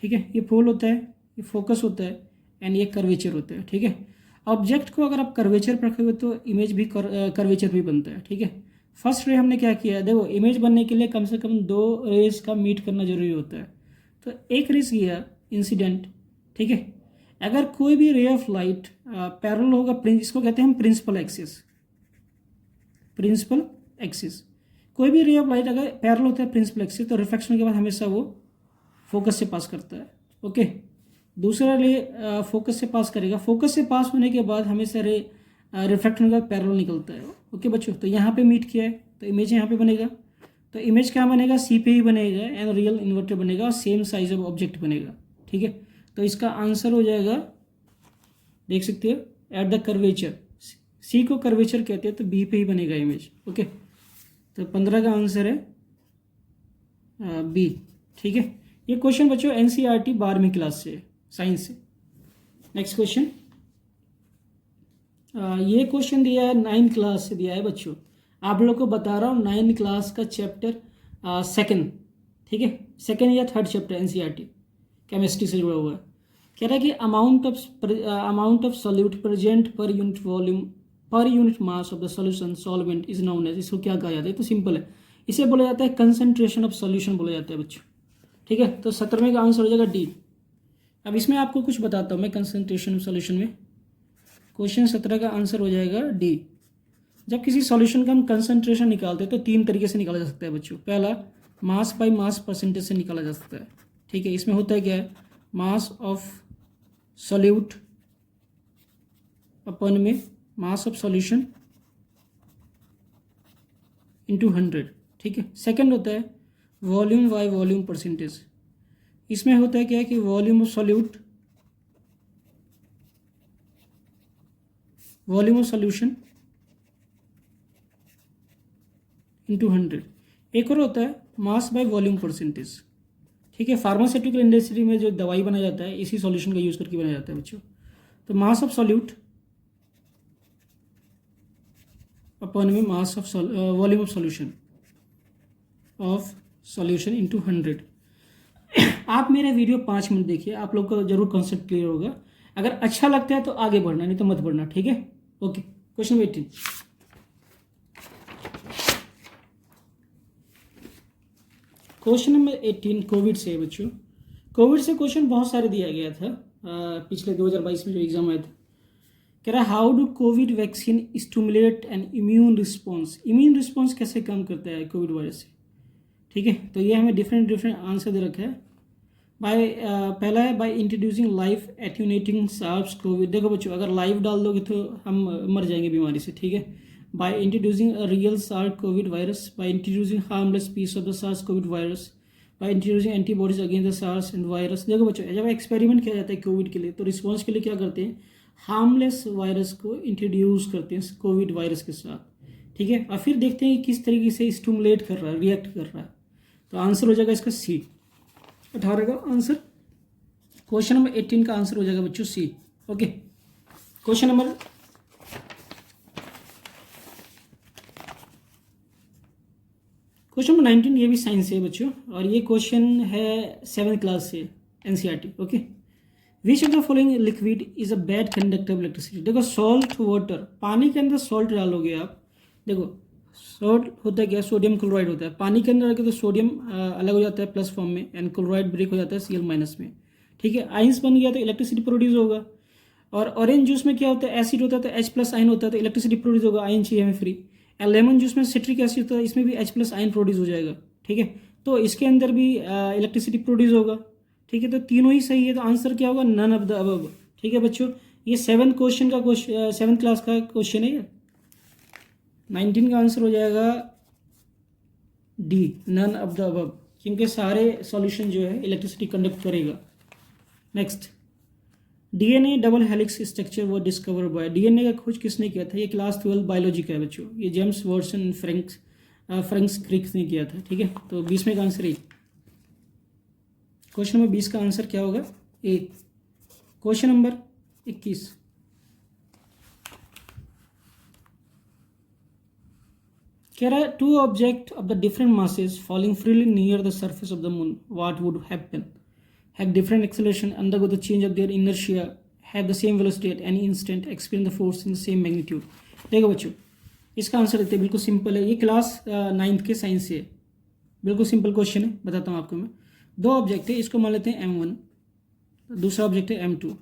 ठीक है, ये पोल होता है, ये फोकस होता है, एंड ये कर्वेचर होता है। ठीक है, ऑब्जेक्ट को अगर आप कर्वेचर पर रखोगे तो इमेज भी कर्वेचर भी बनता है। ठीक है, फर्स्ट रे हमने क्या किया, देखो इमेज बनने के लिए कम से कम 2 रेज का मीट करना जरूरी होता है। तो एक रेस किया इंसिडेंट। ठीक है, अगर कोई भी रे ऑफ लाइट पैरेलल होगा, इसको कहते हैं हम प्रिंसिपल एक्सिस। प्रिंसिपल एक्सिस, कोई भी रे ऑफ लाइट अगर पैरेलल होता है प्रिंसिपल एक्सिस, तो रिफ्लेक्शन के बाद हमेशा वो फोकस से पास करता है। ओके, दूसरा रे फोकस से पास करेगा, फोकस से पास होने के बाद हमेशा रे रिफ्लेक्ट होने के बाद पैरेलल निकलता है। ओके बच्चों, तो यहाँ पे मीट किया है तो इमेज यहाँ पे बनेगा। तो इमेज क्या बनेगा, सी पे ही बनेगा, एंड रियल इन्वर्टेड बनेगा, और सेम साइज ऑफ ऑब्जेक्ट बनेगा। ठीक है, तो इसका आंसर हो जाएगा, देख सकते हो, एट द कर्वेचर। सी को कर्वेचर कहते हैं, तो बी पे ही बनेगा इमेज। ओके, तो 15 का आंसर है बी। ठीक है, ये क्वेश्चन बच्चों एनसीईआरटी 12वीं क्लास से, साइंस से। नेक्स्ट क्वेश्चन, ये क्वेश्चन दिया है 9th क्लास से दिया है बच्चों। आप लोग को बता रहा हूँ 9th क्लास का चैप्टर 2nd। ठीक है, 2nd या 3rd चैप्टर एनसीईआरटी केमिस्ट्री से जुड़ा हुआ है। कह रहा है कि amount of solute present per unit volume per unit mass of the solution solvent is known as. इसको क्या कहा जाता है, तो सिंपल है, इसे बोला जाता है कंसंट्रेशन ऑफ सॉल्यूशन बोला जाता है बच्चों। ठीक है, तो 17वें का आंसर हो जाएगा डी। अब इसमें आपको कुछ बताता हूँ मैं कंसंट्रेशन ऑफ सॉल्यूशन में। क्वेश्चन 17 का आंसर हो जाएगा डी। जब किसी सॉल्यूशन का हम कंसंट्रेशन निकालते हैं तो 3 तरीके से निकाला जा सकता है बच्चों। पहला, मास बाय मास परसेंटेज से निकाला जा सकता है। ठीक है, इसमें होता है क्या है, मास ऑफ सॉल्यूट अपन में मास ऑफ सॉल्यूशन इंटू 100। ठीक है, सेकंड होता है वॉल्यूम बाय वॉल्यूम परसेंटेज। इसमें होता है क्या है कि volume of solute, volume of solution into 100। एक और होता है मास बाय वॉल्यूम परसेंटेज। ठीक है, फार्मास्यूटिकल इंडस्ट्री में जो दवाई बनाया जाता है इसी सॉल्यूशन का यूज करके बनाया जाता है बच्चों। तो मास ऑफ सॉल्यूट अपन में mass of volume of solution into 100। आप मेरा वीडियो 5 मिनट देखिए, आप लोग को जरूर कॉन्सेप्ट क्लियर होगा। अगर अच्छा लगता है तो आगे बढ़ना, नहीं तो मत बढ़ना। ठीक है, okay. Question 18, question number 18 Covid से है बच्चों। कोविड से क्वेश्चन बहुत सारे दिया गया था पिछले 2022 में जो एग्जाम आया था। कह रहा है how do Covid vaccine stimulate N immune response. Immune response कैसे काम करता है कोविड वायरस से। ठीक है, तो ये हमें डिफरेंट आंसर दे रखा है। पहला है by introducing life attenuating SARS COVID. देखो बच्चों, अगर लाइव डाल दोगे तो हम मर जाएंगे बीमारी से। ठीक है, by introducing a real SARS COVID virus, by introducing harmless piece of the SARS COVID virus, by introducing antibodies against the SARS and virus. देखो बच्चों, जब एक्सपेरिमेंट किया जाता है कोविड के लिए तो रिस्पॉन्स के लिए क्या करते हैं, हार्मलेस वायरस को इंट्रोड्यूस करते हैं कोविड वायरस के साथ। ठीक है, और फिर देखते हैं कि किस तरीके से स्टिमुलेट कर रहा है, रिएक्ट कर रहा है। तो आंसर हो जाएगा इसका सी। 18 का आंसर। क्वेश्चन नंबर 18 का आंसर हो जाएगा बच्चों सी। ओके, क्वेश्चन नंबर 19, ये भी साइंस से है बच्चों, और ये क्वेश्चन है 7th क्लास से, NCERT. Okay, which of the following liquid is a bad conductor of electricity. देखो सॉल्ट वाटर, पानी के अंदर सॉल्ट डालोगे आप, देखो सॉल्ट होता है क्या, सोडियम क्लोराइड होता है, पानी के अंदर रखे तो सोडियम अलग हो जाता है प्लस फॉर्म में, एंड क्लोराइड ब्रेक हो जाता है Cl माइनस में। ठीक है, आइंस बन गया तो इलेक्ट्रिसिटी प्रोड्यूस होगा। और ऑरेंज जूस में क्या होता है, एसिड होता है तो H प्लस आयन होता है तो इलेक्ट्रिसिटी प्रोड्यूस होगा, आयन चाहिए हमें फ्री। एंड लेमन जूस में सिट्रिक एसिड होता है, इसमें भी H प्लस आयन प्रोड्यूस हो जाएगा। ठीक है, तो इसके अंदर भी इलेक्ट्रिसिटी प्रोड्यूस होगा। ठीक है, तो तीनों ही सही है, तो आंसर क्या होगा, नन ऑफ द अबव। ठीक है बच्चों, ये 7th क्वेश्चन का 7th क्लास का क्वेश्चन है ये। 19 का आंसर हो जाएगा D, none of the above, क्योंकि सारे सॉल्यूशन जो है इलेक्ट्रिसिटी कंडक्ट करेगा। Next, DNA double helix structure वो डिस्कवर बाय, डीएनए का खोज किसने किया था, ये क्लास 12 बायोलॉजी का है बच्चों, ये जेम्स वाटसन फ्रैंक्स क्रिक ने किया था। ठीक है, तो 20 का आंसर ए। क्वेश्चन नंबर 20 का आंसर क्या होगा, ए। क्वेश्चन नंबर 21, कह रहा है two object of the different masses falling freely near the surface of the moon, what would happen, have different acceleration, undergo the change of their inertia, have the same velocity at any instant, experience the force in the same magnitude। देखो बच्चों, इसका answer देते हैं, बिल्कुल simple है, ये class 9th के science से है, बिल्कुल सिंपल क्वेश्चन है, बताता हूँ आपको मैं। दो ऑब्जेक्ट है, इसको मान लेते हैं M1, दूसरा ऑब्जेक्ट है M2।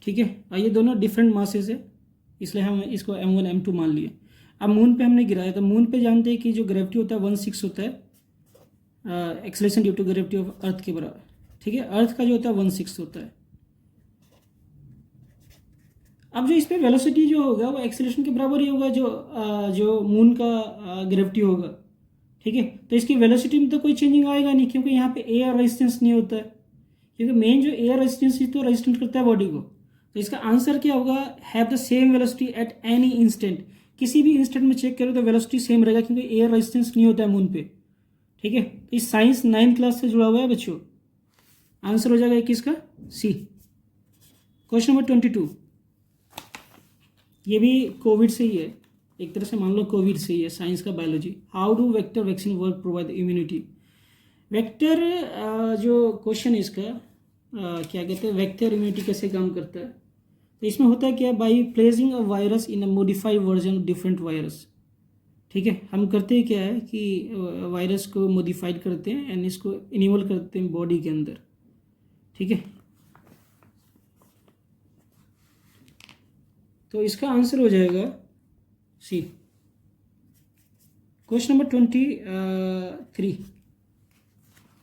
ठीक है, और ये दोनों डिफरेंट मासेस है, इसलिए हम इसको M1 M2 मान लिए। अब मून पे हमने गिराया, तो मून पे जानते हैं कि जो ग्रेविटी होता है 1/6 होता है, acceleration due to gravity of earth के बराबर। ठीक है, अर्थ का जो होता है 1/6 होता है। अब जो इस पे वेलोसिटी जो होगा वो एक्सेलरेशन के बराबर ही होगा जो मून का ग्रेविटी होगा। ठीक है, तो इसकी वेलोसिटी में तो कोई चेंजिंग आएगा नहीं, क्योंकि यहाँ पे एयर रेजिस्टेंस नहीं होता है, क्योंकि मेन जो एयर रेजिस्टेंस ही तो रेजिस्टेंट करता है बॉडी को। तो इसका आंसर क्या होगा, have the same velocity at any instant, किसी भी इंस्टेंट में चेक करो तो वेलोसिटी सेम रहेगा, क्योंकि एयर रेजिस्टेंस नहीं होता है मून पे। ठीक है, तो इस साइंस 9th क्लास से जुड़ा हुआ है बच्चों, आंसर हो जाएगा 21 का सी। क्वेश्चन नंबर 22, ये भी कोविड से ही है, एक तरह से मान लो कोविड से ही है, साइंस का biology. How do vector vaccine work provide immunity. Vector जो क्वेश्चन है इसका क्या कहते हैं, वेक्टर इम्यूनिटी कैसे काम करता है, तो इसमें होता है क्या, by placing a virus in a modified version of different virus. ठीक है, हम करते हैं क्या है कि वायरस को मॉडिफाइड करते हैं एंड इसको इनेबल करते हैं बॉडी के अंदर। ठीक है, तो इसका आंसर हो जाएगा सी। क्वेश्चन नंबर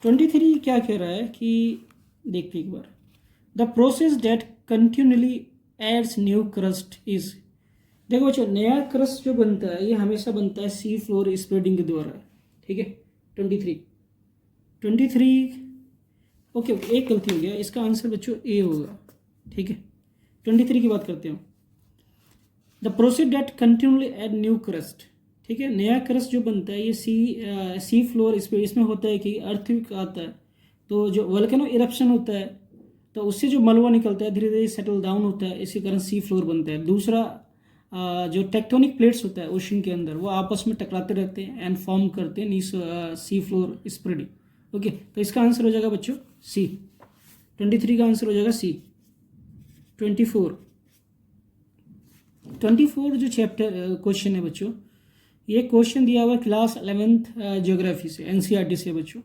23 क्या कह रहा है कि देखते एक बार, the process that continuously adds new crust is. देखो बच्चों, नया क्रस्ट जो बनता है ये हमेशा बनता है सी फ्लोर स्प्रेडिंग के द्वारा। ठीक है, 23 ओके, एक गलती हो गया, इसका आंसर बच्चों ए होगा। ठीक है, 23 की बात करते हैं। The process that continuously add new crust. ठीक है, नया क्रस्ट जो बनता है ये सी फ्लोर इसमें होता है कि अर्थक्वेक आता है तो जो वोल्केनो इरप्शन होता है तो उससे जो मलबा निकलता है धीरे धीरे सेटल डाउन होता है, इसी कारण सी फ्लोर बनता है। दूसरा जो टेक्टोनिक प्लेट्स होता है ओशन के अंदर वो आपस में टकराते रहते हैं एंड फॉर्म करते हैं सी फ्लोर स्प्रेडिंग। ओके, तो इसका आंसर हो जाएगा बच्चों सी। 23 का आंसर हो जाएगा सी। 24 जो चैप्टर क्वेश्चन है बच्चों, ये क्वेश्चन दिया हुआ क्लास 11th ज्योग्राफी से, एनसीईआरटी से बच्चों।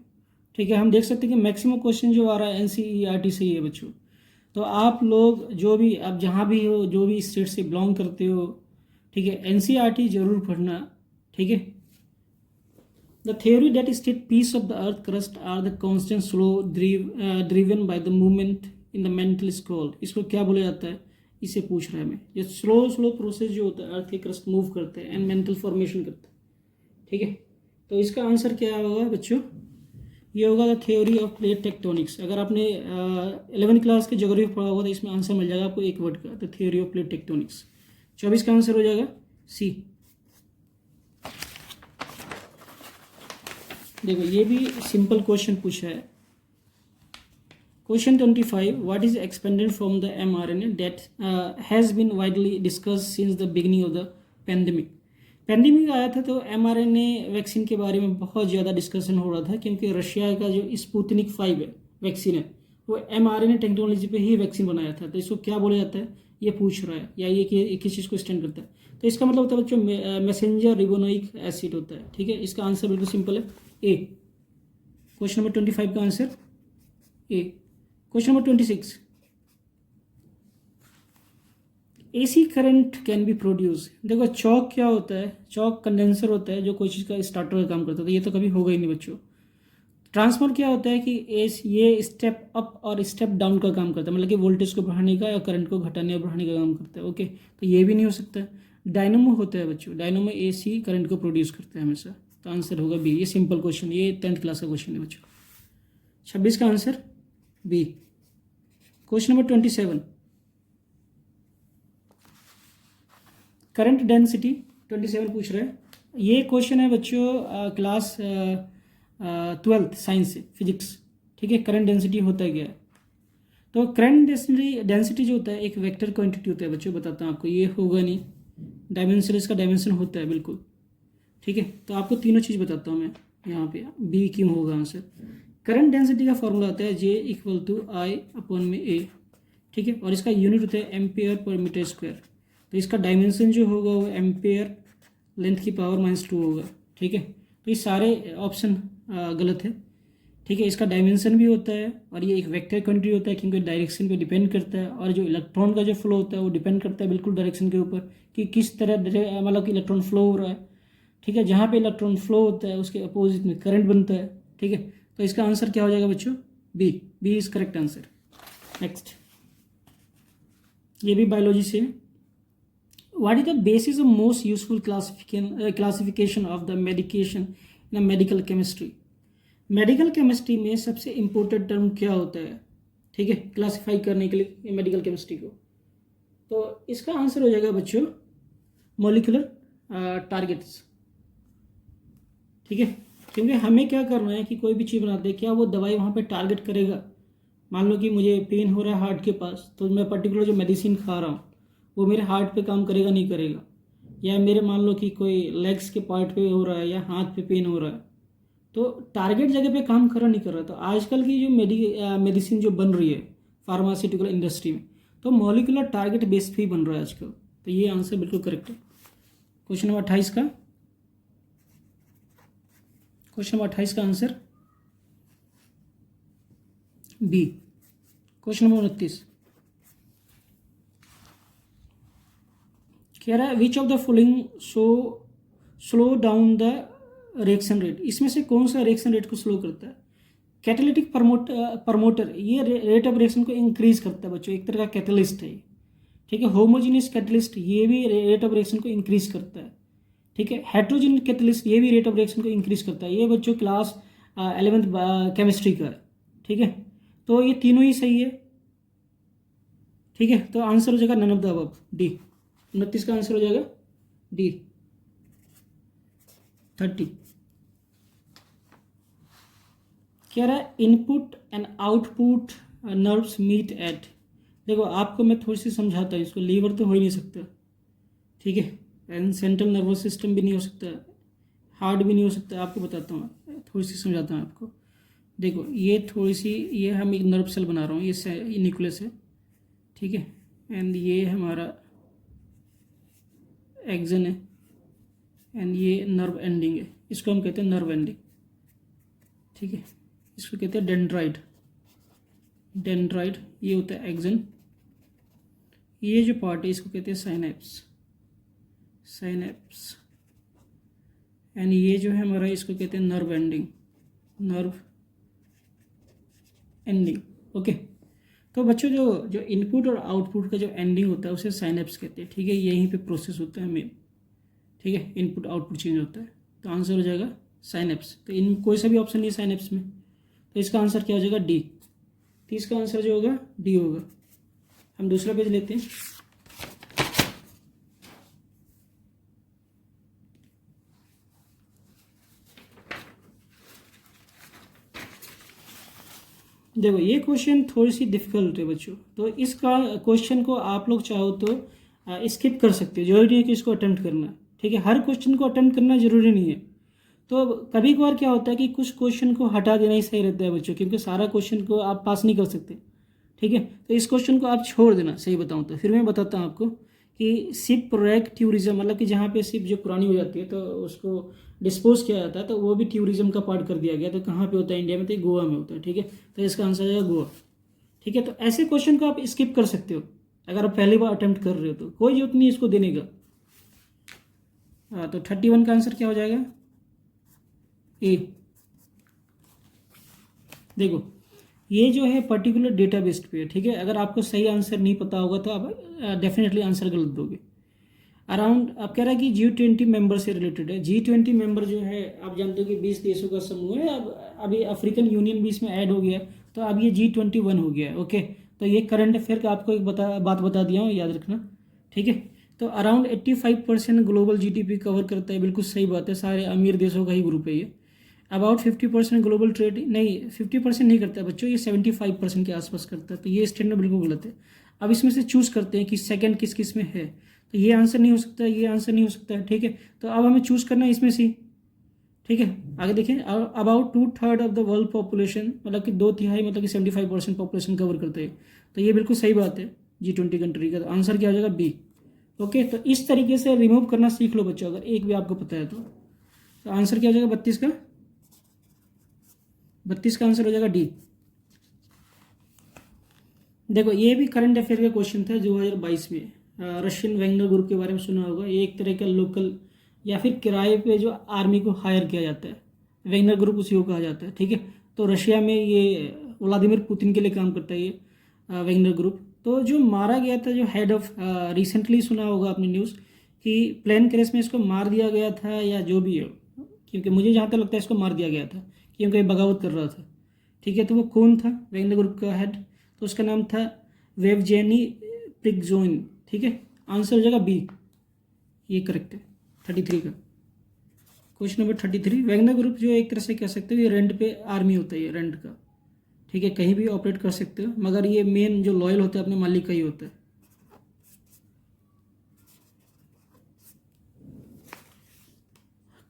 ठीक है, हम देख सकते हैं कि मैक्सिमम क्वेश्चन जो आ रहा है एनसीईआरटी से ही है बच्चों। तो आप लोग जो भी, आप जहाँ भी हो, जो भी स्टेट से बिलोंग करते हो, ठीक है, एनसीईआरटी जरूर पढ़ना। ठीक है, the theory that state piece of the earth crust are the constant slow driven by the movement in the mantle scroll. इसको क्या बोला जाता है, इसे पूछ रहा है मैं। ये स्लो प्रोसेस जो होता है अर्थ के क्रस्ट मूव करते हैं एंड मेंटल फॉर्मेशन करते हैं। ठीक है, तो इसका आंसर क्या होगा बच्चों, ये होगा the theory of plate tectonics. अगर आपने 11th क्लास के ज्योग्राफी पढ़ा होगा तो इसमें आंसर मिल जाएगा आपको एक वर्ड का, the theory of plate tectonics. 24 का आंसर हो जाएगा सी। देखो ये भी सिंपल क्वेश्चन पूछा है, question 25, what is expended from the mRNA that has been widely discuss since the beginning of the pandemic. Pandemic आया था तो mRNA वैक्सीन के बारे में बहुत ज़्यादा डिस्कशन हो रहा था, क्योंकि रशिया का जो स्पुतनिक 5 है वैक्सीन है, वो mRNA टेक्नोलॉजी पे ही वैक्सीन बनाया था। तो इसको क्या बोला जाता है, ये पूछ रहा है, या ये किस चीज़ को स्टैंड करता है। तो इसका मतलब होता है बच्चों मैसेंजर रिबोनुक्लिक एसिड होता है। ठीक है, इसका आंसर बिल्कुल सिंपल है, ए। क्वेश्चन नंबर 25 का answer A. Question number 26, AC current can be produce. देखो चौक क्या होता है, चौक कंडेंसर होता है जो कोई चीज़ का स्टार्टर का काम करता है, तो ये तो कभी होगा ही नहीं बच्चों। ट्रांसफर क्या होता है कि ये स्टेप अप और स्टेप डाउन का काम करता है, मतलब कि वोल्टेज को बढ़ाने का या करंट को घटाने और बढ़ाने का काम करता है। ओके, तो ये भी नहीं हो सकता। डायनोमो होता है बच्चों, डायनोमो एसी करंट को प्रोड्यूस करता है हमेशा। तो आंसर होगा बी। ये सिंपल क्वेश्चन, ये 10th क्लास का क्वेश्चन है बच्चों। 26 का answer B. Question number 27, current density 27 पूछ रहा है। ये क्वेश्चन है बच्चों क्लास 12th साइंस से, फिजिक्स। ठीक है, करंट डेंसिटी होता है क्या है। तो करंट डेंसिटी जो होता है एक वेक्टर क्वांटिटी होता है बच्चों, बताता हूँ आपको, ये होगा नहीं डायमेंशन, इसका डायमेंशन होता है बिल्कुल। ठीक है, तो आपको तीनों चीज़ बताता हूँ मैं यहाँ पे, बी क्यों होगा आंसर। करंट डेंसिटी का फॉर्मूला होता है J = I/A। ठीक है, और इसका यूनिट होता है एम्पेयर पर मीटर स्क्वायर। तो इसका डायमेंशन जो होगा वो एम्पेयर लेंथ की पावर -2 होगा। ठीक है, तो ये सारे ऑप्शन गलत है। ठीक है, इसका डायमेंशन भी होता है और ये एक वेक्टर क्वांटिटी होता है, क्योंकि डायरेक्शन पे डिपेंड करता है। और जो इलेक्ट्रॉन का जो फ्लो होता है वो डिपेंड करता है बिल्कुल डायरेक्शन के ऊपर, कि किस तरह मतलब कि इलेक्ट्रॉन फ्लो हो रहा है। ठीक है, जहाँ पे इलेक्ट्रॉन फ्लो होता है उसके अपोजिट में करंट बनता है। ठीक है, तो इसका आंसर क्या हो जाएगा बच्चों, B. B is correct answer. Next, ये भी बायोलॉजी से। What is the basis of most useful classification of the medication in medical chemistry. Medical chemistry में सबसे इंपॉर्टेंट टर्म क्या होता है, ठीक है, क्लासिफाई करने के लिए मेडिकल केमिस्ट्री को। तो इसका आंसर हो जाएगा बच्चों मॉलिक्यूलर टारगेट्स। ठीक है, क्योंकि हमें क्या करना है कि कोई भी चीज़ बनाते हैं, क्या वो दवाई वहाँ पे टारगेट करेगा। मान लो कि मुझे पेन हो रहा है हार्ट के पास, तो मैं पर्टिकुलर जो मेडिसिन खा रहा हूँ वो मेरे हार्ट पे काम करेगा नहीं करेगा। या मेरे मान लो कि कोई लेग्स के पार्ट पे हो रहा है या हाथ पे पेन हो रहा है, तो टारगेट जगह पे काम कर रहा नहीं कर रहा। तो आजकल की जो मेडिसिन जो बन रही है फार्मास्यूटिकल इंडस्ट्री में, तो मॉलिक्यूलर टारगेट बेस्ड भी बन रहा है आजकल। तो ये आंसर बिल्कुल करेक्ट है। क्वेश्चन नंबर 28 का, क्वेश्चन नंबर 28 का आंसर बी। क्वेश्चन नंबर 29 कह रहा है which of the following slow down the reaction rate. इसमें से कौन सा रिएक्शन रेट को स्लो करता है। कैटालिटिक प्रमोटर ये रेट ऑफ रिएक्शन को इंक्रीज करता है बच्चों, एक तरह का कैटलिस्ट है। ठीक है, होमोजीनियस कैटलिस्ट ये भी रेट ऑफ रिएक्शन को इंक्रीज करता है। ठीक है, हेट्रोजीनियस कैटलिस्ट ये भी रेट ऑफ रिएक्शन को इंक्रीज करता है। ये बच्चों क्लास 11th केमिस्ट्री का है। ठीक है, तो ये तीनों ही सही है। ठीक है, तो आंसर हो जाएगा none of the above, D. 29 का आंसर हो जाएगा डी। 30 क्या रहा है, input and output nerves meet at. देखो आपको मैं थोड़ी सी समझाता हूँ इसको। लीवर तो हो ही नहीं सकता, ठीक है, एंड सेंट्रल नर्वस सिस्टम भी नहीं हो सकता, हार्ट भी नहीं हो सकता। आपको बताता हूँ, थोड़ी सी समझाता हूँ आपको। देखो ये थोड़ी सी, ये हम एक नर्व सेल बना रहा हूँ, ये न्यूक्लियस है। ठीक है, एंड ये हमारा एक्सन है, एंड ये नर्व एंडिंग है, इसको हम कहते हैं नर्व एंडिंग। ठीक है, इसको कहते हैं डेंड्राइड। डेंड्राइड ये होता है एक्सन। ये जो पार्ट है इसको कहते हैं साइनेप्स। साइनेप्स एंड ये जो है हमारा, इसको कहते हैं nerve ending. Nerve ending. Okay, तो बच्चों जो इनपुट और आउटपुट का जो एंडिंग होता है उसे साइनेप्स कहते हैं। ठीक है, यहीं पे प्रोसेस होता है मेन। ठीक है, इनपुट आउटपुट चेंज होता है, तो आंसर हो जाएगा साइनेप्स। तो इन कोई सा भी ऑप्शन नहीं साइनेप्स में, तो इसका आंसर क्या हो जाएगा, डी। 30 का आंसर जो होगा डी होगा। हम दूसरा पेज लेते हैं। देखो ये क्वेश्चन थोड़ी सी डिफिकल्ट है बच्चों, तो इसका क्वेश्चन को आप लोग चाहो तो स्किप कर सकते हो, जरूरी नहीं है कि इसको अटेम्प्ट करना है। ठीक है, हर क्वेश्चन को अटेम्प्ट करना जरूरी नहीं है। तो कभी कभार क्या होता है कि कुछ क्वेश्चन को हटा देना ही सही रहता है बच्चों, क्योंकि सारा क्वेश्चन को आप पास नहीं कर सकते। ठीक है, तो इस क्वेश्चन को आप छोड़ देना, सही बताऊँ तो। फिर मैं बताता हूँ आपको कि शिप रैक टूरिज्म, मतलब कि जहाँ पे शिप जो पुरानी हो जाती है तो उसको डिस्पोज किया जाता है, तो वो भी टूरिज्म का पार्ट कर दिया गया। तो कहाँ पे होता है इंडिया में? तो गोवा में होता है। ठीक है, तो इसका आंसर है गोवा। ठीक है, तो ऐसे क्वेश्चन को आप स्किप कर सकते हो अगर आप पहली बार अटेम्प्ट कर रहे हो, तो कोई जरूरत नहीं इसको देने का। तो 31 का आंसर क्या हो जाएगा? ए। देखो ये जो है पर्टिकुलर डेटा बेस्ड पे है। ठीक है, अगर आपको सही आंसर नहीं पता होगा तो आप डेफिनेटली आंसर गलत दोगे। अराउंड आप कह रहा है कि G20 मेंबर से रिलेटेड है। G20 मेंबर जो है आप जानते हो कि 20 देशों का समूह है। अब अभी अफ्रीकन यूनियन भी इसमें ऐड हो गया है, तो अब ये G21 हो गया है। ओके, तो ये करंट अफेयर का आपको एक बात बता दिया हूँ, याद रखना। ठीक है, तो अराउंड 85% ग्लोबल जीडीपी कवर करता है। बिल्कुल सही बात है, सारे अमीर देशों का ही ग्रुप है ये। अबाउट 50% ग्लोबल ट्रेड, नहीं 50% नहीं करता है बच्चों, ये 75% के आसपास करता है। तो ये स्टेटमेंट बिल्कुल गलत है। अब इसमें से चूज करते हैं कि सेकंड किस किस में है। तो ये आंसर नहीं हो सकता, ये आंसर नहीं हो सकता है। ठीक है, तो अब हमें चूज करना है इसमें से। ठीक है, आगे देखिए। About 2/3 of the world population, मतलब कि 2/3, मतलब कि 75% पॉपुलेशन कवर करते हैं। तो ये बिल्कुल सही बात है G20 कंट्री का। तो आंसर क्या हो जाएगा? बी। ओके, तो इस तरीके से रिमूव करना सीख लो बच्चों, अगर एक भी आपको पता है तो आंसर क्या हो जाएगा? 32 का। 32 का आंसर हो जाएगा डी। देखो ये भी करंट अफेयर का क्वेश्चन था 2022 में। रशियन वैगनर ग्रुप के बारे में सुना होगा। ये एक तरह का लोकल या फिर किराए पे जो आर्मी को हायर किया जाता है, वैगनर ग्रुप उसी को कहा जाता है। ठीक है, तो रशिया में ये व्लादिमीर पुतिन के लिए काम करता है ये वैगनर ग्रुप। तो जो मारा गया था, जो हेड ऑफ, रिसेंटली सुना होगा आपने न्यूज़ कि प्लेन क्रैश में इसको मार दिया गया था या जो भी है, क्योंकि मुझे जहाँ तक लगता है इसको मार दिया गया था क्योंकि ये बगावत कर रहा था। ठीक है, तो वो कौन था वैगनर ग्रुप का हेड? तो उसका नाम था वेवजेनी प्रिगजोइन। ठीक है, आंसर हो जाएगा बी, ये करेक्ट है 33 का। Question number 33। वैगनर ग्रुप जो एक तरह से कह सकते हो ये रेंट पे आर्मी होता है, ये रेंट का। ठीक है, कहीं भी ऑपरेट कर सकते हो, मगर ये मेन जो लॉयल होता है अपने मालिक का ही होता है।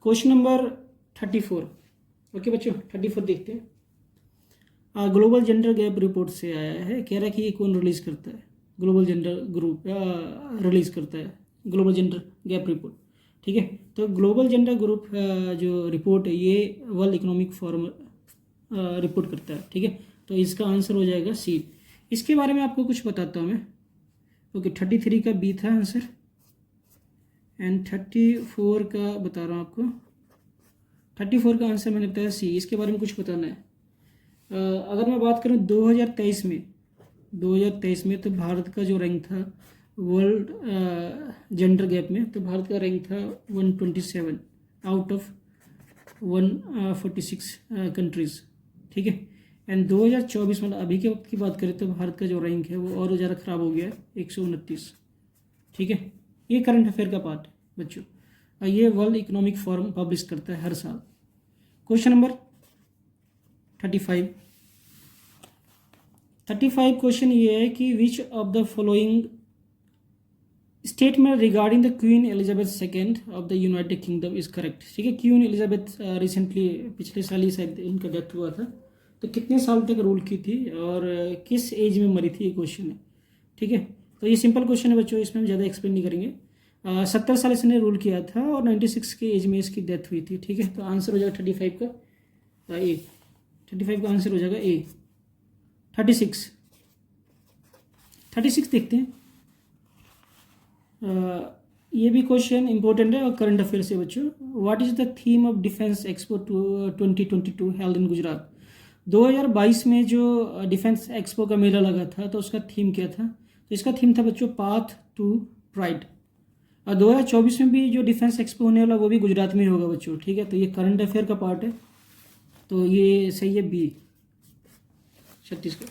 Question number 34। ओके बच्चों, 34 देखते हैं। ग्लोबल जेंडर गैप रिपोर्ट से आया है, कह रहा है कि ये कौन रिलीज करता है? ग्लोबल जेंडर ग्रुप रिलीज करता है ग्लोबल जेंडर गैप रिपोर्ट। ठीक है, तो ग्लोबल जेंडर ग्रुप जो रिपोर्ट है ये वर्ल्ड इकोनॉमिक फोरम रिपोर्ट करता है। ठीक है, तो इसका आंसर हो जाएगा सी। इसके बारे में आपको कुछ बताता हूँ मैं। ओके, 33 का बी था आंसर, एंड 34 का बता रहा हूँ आपको। 34 का आंसर मैंने बताया सी। इसके बारे में कुछ बताना है। अगर मैं बात करूं 2023 में तो भारत का जो रैंक था वर्ल्ड जेंडर गैप में, तो भारत का रैंक था 127 आउट ऑफ 146 कंट्रीज। ठीक है, एंड 2024 मतलब अभी के वक्त की बात करें तो भारत का जो रैंक है वो और ज़्यादा ख़राब हो गया है, 129। ठीक है, ये करंट अफेयर का पार्ट है बच्चों, और ये वर्ल्ड इकोनॉमिक फोरम पब्लिश करता है हर साल। Question number 35। क्वेश्चन ये है कि which of the following statement regarding the queen Elizabeth second of the United kingdom is correct? ठीक है, क्वीन एलिजाबेथ रिसेंटली पिछले साल ही शायद इनका डेथ हुआ था। तो कितने साल तक रूल की थी और किस एज में मरी थी, ये क्वेश्चन है। ठीक है, तो ये सिंपल क्वेश्चन है बच्चों, इसमें हम ज़्यादा एक्सप्लेन नहीं करेंगे। 70 साल इसने रूल किया था और 96 के एज में इसकी डेथ हुई थी। ठीक है, तो आंसर हो जाएगा 35 का ए। 35 का आंसर हो जाएगा ए। 36 देखते हैं। ये भी क्वेश्चन इंपॉर्टेंट है और करंट अफेयर से बच्चों। What is the theme of defence expo 2022 held in Gujarat? 2022 में जो डिफेंस एक्सपो का मेला लगा था तो उसका थीम क्या था? तो इसका थीम था बच्चों पाथ टू प्राइड। और 2024 में भी जो डिफेंस एक्सपो होने वाला वो भी गुजरात में ही होगा बच्चों। ठीक है, तो ये करंट अफेयर का पार्ट है, तो ये सही है बी 36 का।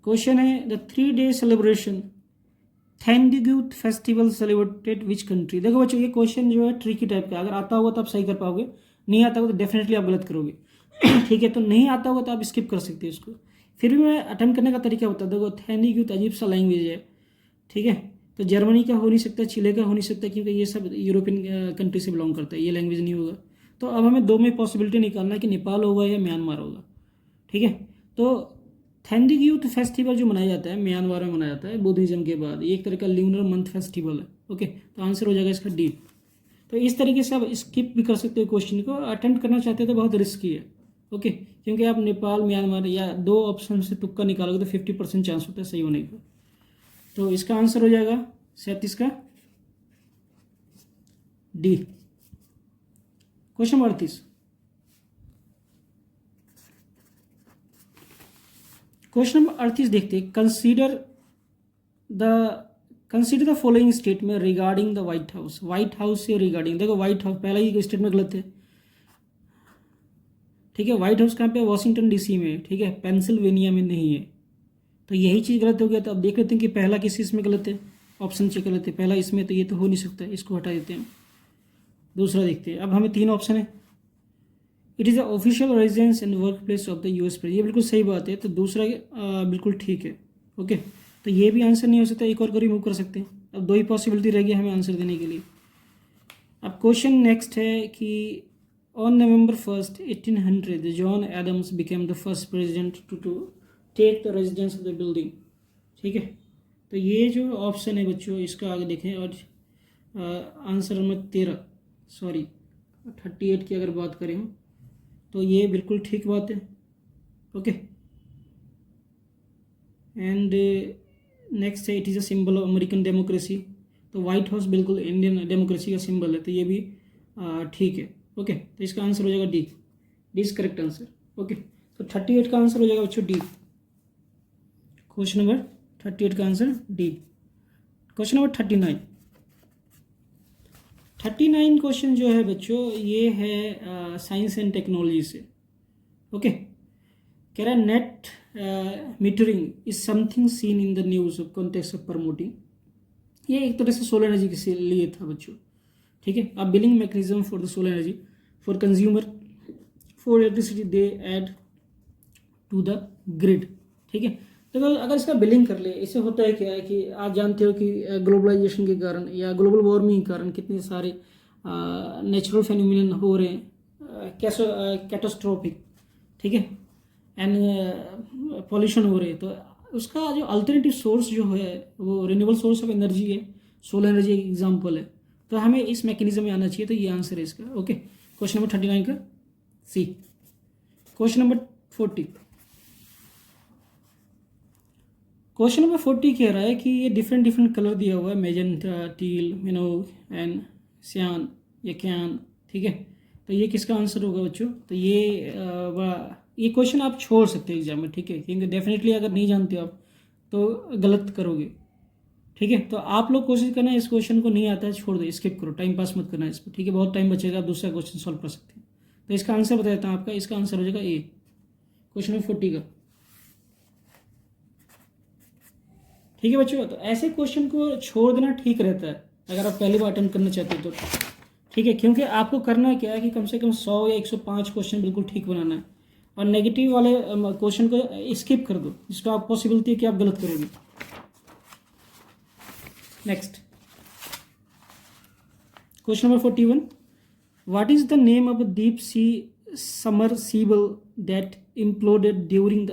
क्वेश्चन है द 3 डे सेलिब्रेशन थैंडीग्यूट फेस्टिवल सेलिब्रेटेड विच कंट्री। देखो बच्चों ये क्वेश्चन जो है ट्रिकी टाइप का, अगर आता होगा तो आप सही कर पाओगे, नहीं आता होगा तो डेफिनेटली आप गलत करोगे। ठीक है, तो नहीं आता होगा तो आप स्किप कर सकते हो इसको। फिर भी मैं अटेम्प्ट करने का तरीका बता, देखो थैंडीग्यूट अजीब सा लैंग्वेज है, ठीक है, तो जर्मनी का हो नहीं सकता, चिले का हो नहीं सकता, क्योंकि ये सब यूरोपियन कंट्री से बिलोंग करता है, ये लैंग्वेज नहीं होगा। तो अब हमें दो में पॉसिबिलिटी निकालना है कि नेपाल होगा या म्यांमार होगा। ठीक है, तो थैंडीग्यूट फेस्टिवल जो मनाया जाता है म्यांमार में मनाया जाता है बुद्धिज्म के बाद, ये एक तरह का ल्यूनर मंथ फेस्टिवल है। ओके, तो आंसर हो जाएगा इसका डी। तो इस तरीके से आप स्किप भी कर सकते हो क्वेश्चन को, अटेम्प्ट करना चाहते हो तो बहुत रिस्की है। ओके, क्योंकि आप नेपाल म्यांमार या दो ऑप्शन से तुक्का निकालोगे तो 50% चांस होता है सही होने का। तो इसका आंसर हो जाएगा 37 का D. Question number 38, question number 38 देखते हैं। Consider the following statement regarding the white house. White house से रिगार्डिंग, देखो व्हाइट हाउस पहला ही स्टेटमेंट गलत है। ठीक है, व्हाइट हाउस कहाँ पे? वॉशिंगटन डीसी में, ठीक है, पेंसिल्वेनिया में नहीं है, तो यही चीज़ गलत हो गया। तो अब देख लेते हैं कि पहला किस इसमें गलत है, ऑप्शन चेक कर लेते हैं। पहला इसमें, तो ये तो हो नहीं सकता, इसको हटा देते हैं। दूसरा देखते हैं, अब हमें तीन ऑप्शन है। It is the official residence and work place of the US president, ये बिल्कुल सही बात है, तो दूसरा बिल्कुल ठीक है। ओके, तो ये भी आंसर नहीं हो सकता, एक और को रिमूव कर सकते हैं। अब दो ही पॉसिबिलिटी रह गई हमें आंसर देने के लिए। अब क्वेश्चन नेक्स्ट है कि on November 1st 1800 John Adams became the first president to take the residence of the building. ठीक है, तो ये जो ऑप्शन है बच्चों इसका आगे देखें, और आंसर नंबर 13 सॉरी 38 की अगर बात करें हम, तो ये बिल्कुल ठीक बात है। ओके, एंड नेक्स्ट है it is a symbol of American democracy, तो वाइट हाउस बिल्कुल इंडियन डेमोक्रेसी का सिंबल है, तो ये भी ठीक है। ओके, तो इसका आंसर हो जाएगा D, D is correct answer. Okay, तो 38 का आंसर हो जाएगा बच्चों डी। क्वेश्चन नंबर 38 का answer D. Question number 39 question जो है बच्चों ये है साइंस एंड टेक्नोलॉजी से। ओके, कह रहा है net metering is something seen in the news context of promoting, ये एक तरह से सोलर एनर्जी के लिए था बच्चों। ठीक है, अब billing mechanism for the solar energy for consumer for electricity they add to the grid. ठीक है, तो अगर इसका बिलिंग कर ले, इससे होता है क्या है कि आप जानते हो कि ग्लोबलाइजेशन के कारण या ग्लोबल वार्मिंग के कारण कितने सारे नेचुरल फेनोमिनन हो रहे हैं, कैटास्ट्रोफिक, ठीक है, एंड पॉल्यूशन हो रहे हैं। तो उसका जो अल्टरनेटिव सोर्स जो है वो रिन्यूएबल सोर्स ऑफ एनर्जी है, सोलर एनर्जी एक एग्जाम्पल है, तो हमें इस मैकेनिज्म में आना चाहिए, तो ये आंसर है इसका। ओके, क्वेश्चन नंबर 39 का C. Question number 40, question number 40 कह रहा है कि ये डिफरेंट कलर दिया हुआ है, मेजेंटा, टील, मिनो एंड सियान या क्यान। ठीक है, तो ये किसका आंसर होगा बच्चों? तो ये क्वेश्चन आप छोड़ सकते हैं एग्जाम में, ठीक है, क्योंकि डेफिनेटली अगर नहीं जानते आप तो गलत करोगे। ठीक है, तो आप लोग कोशिश करना इस क्वेश्चन को नहीं आता है छोड़ दो, स्किप करो, टाइम पास मत करना इस पर। ठीक है, बहुत टाइम बचेगा, आप दूसरा क्वेश्चन सॉल्व कर सकते हैं। तो इसका आंसर बता देता हूँ आपका, इसका आंसर हो जाएगा ए, क्वेश्चन नंबर 40 का। ठीक है बच्चों, तो ऐसे क्वेश्चन को छोड़ देना ठीक रहता है अगर आप पहली बार अटेम्प्ट करना चाहते हो तो। ठीक है, क्योंकि आपको करना क्या है कि कम से कम 100 या 105 क्वेश्चन बिल्कुल ठीक बनाना है, और नेगेटिव वाले क्वेश्चन को स्किप कर दो जिसका आप पॉसिबिलिटी है कि आप गलत करोगे। Next question number 41, what is the name of deep sea submersible that imploded during the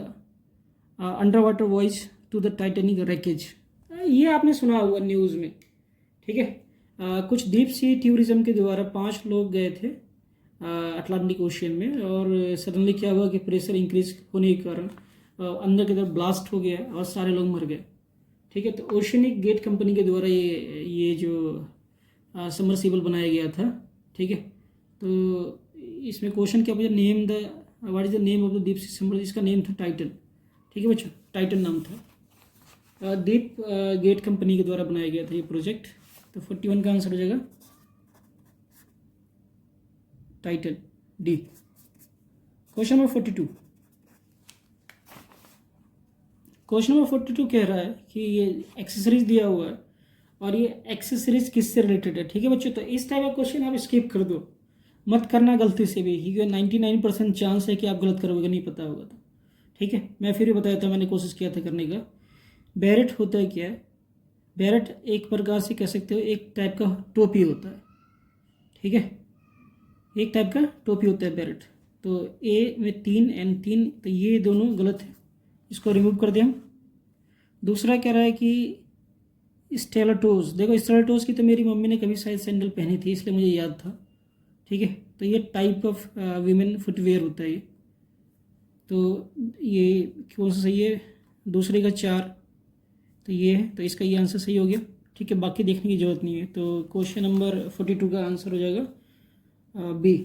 underwater voyage to the Titanic wreckage. ये आपने सुना होगा न्यूज़ में। ठीक है, कुछ डीप सी टूरिज्म के द्वारा 5 लोग गए थे अटलांटिक ओशियन में, और सडनली क्या हुआ कि प्रेशर इंक्रीज होने के कारण अंदर की तरफ ब्लास्ट हो गया और सारे लोग मर गए। ठीक है, तो ओशियनिक गेट कंपनी के द्वारा ये जो सबमर्सिबल बनाया गया था। ठीक है, तो इसमें क्वेश्चन क्या पूछा, name the what is the name of the deep sea submersible, इसका नेम था टाइटन। ठीक है बच्चों, टाइटन नाम था, डीप गेट कंपनी के द्वारा बनाया गया था ये प्रोजेक्ट। तो 41 का आंसर हो जाएगा Titan, D. Question number 42, question number 42 कह रहा है कि ये एक्सेसरीज दिया हुआ है और ये एक्सेसरीज किससे रिलेटेड है। ठीक है बच्चों, तो इस टाइप का क्वेश्चन आप स्किप कर दो, मत करना गलती से भी, क्योंकि 99% चांस है कि आप गलत करोगे, नहीं पता होगा तो। ठीक है, मैं फिर भी बताया था, मैंने कोशिश किया था करने का। बैरेट होता है क्या है? बैरेट एक प्रकार से कह सकते हो एक टाइप का टोपी होता है। ठीक है, एक टाइप का टोपी होता है बैरेट। तो ए में 3 एन 3, तो ये दोनों गलत है, इसको रिमूव कर दें हम। दूसरा कह रहा है कि स्टेलाटोज। देखो स्टेलाटोज की तो मेरी मम्मी ने कभी शायद सैंडल पहनी थी, इसलिए मुझे याद था। ठीक है, तो ये टाइप ऑफ वीमेन फुटवेयर होता है ये। तो ये कौन सा सही है? दूसरे का 4, तो ये है, तो इसका ये आंसर सही हो गया। ठीक है, बाकी देखने की जरूरत नहीं है। तो क्वेश्चन नंबर 42 का आंसर हो जाएगा बी।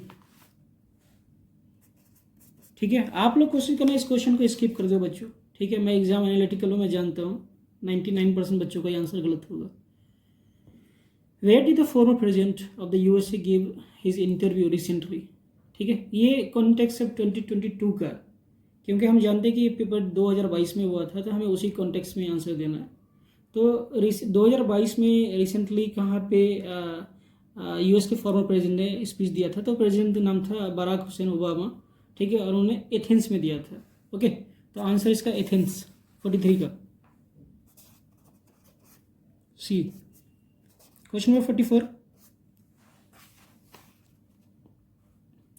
ठीक है, आप लोग कोशिश करना इस क्वेश्चन को स्किप कर दो बच्चों। ठीक है, मैं एग्जाम एनालिटिकल हूँ, मैं जानता हूँ 99% बच्चों का आंसर गलत होगा। Where did the former president of the USA give his interview recently? ठीक है, ये कॉन्टेक्स्ट ऑफ 2022 का, क्योंकि हम जानते हैं कि ये पेपर 2022 में हुआ था, तो हमें उसी कॉन्टेक्स्ट में आंसर देना है। तो 2022 में रिसेंटली कहाँ पे यूएस के फॉर्मर प्रेसिडेंट ने स्पीच दिया था? तो प्रेसिडेंट का नाम था बराक हुसैन ओबामा। ठीक है, और उन्होंने एथेंस में दिया था। ओके, तो आंसर इसका एथेंस 43 का C. Question number 44।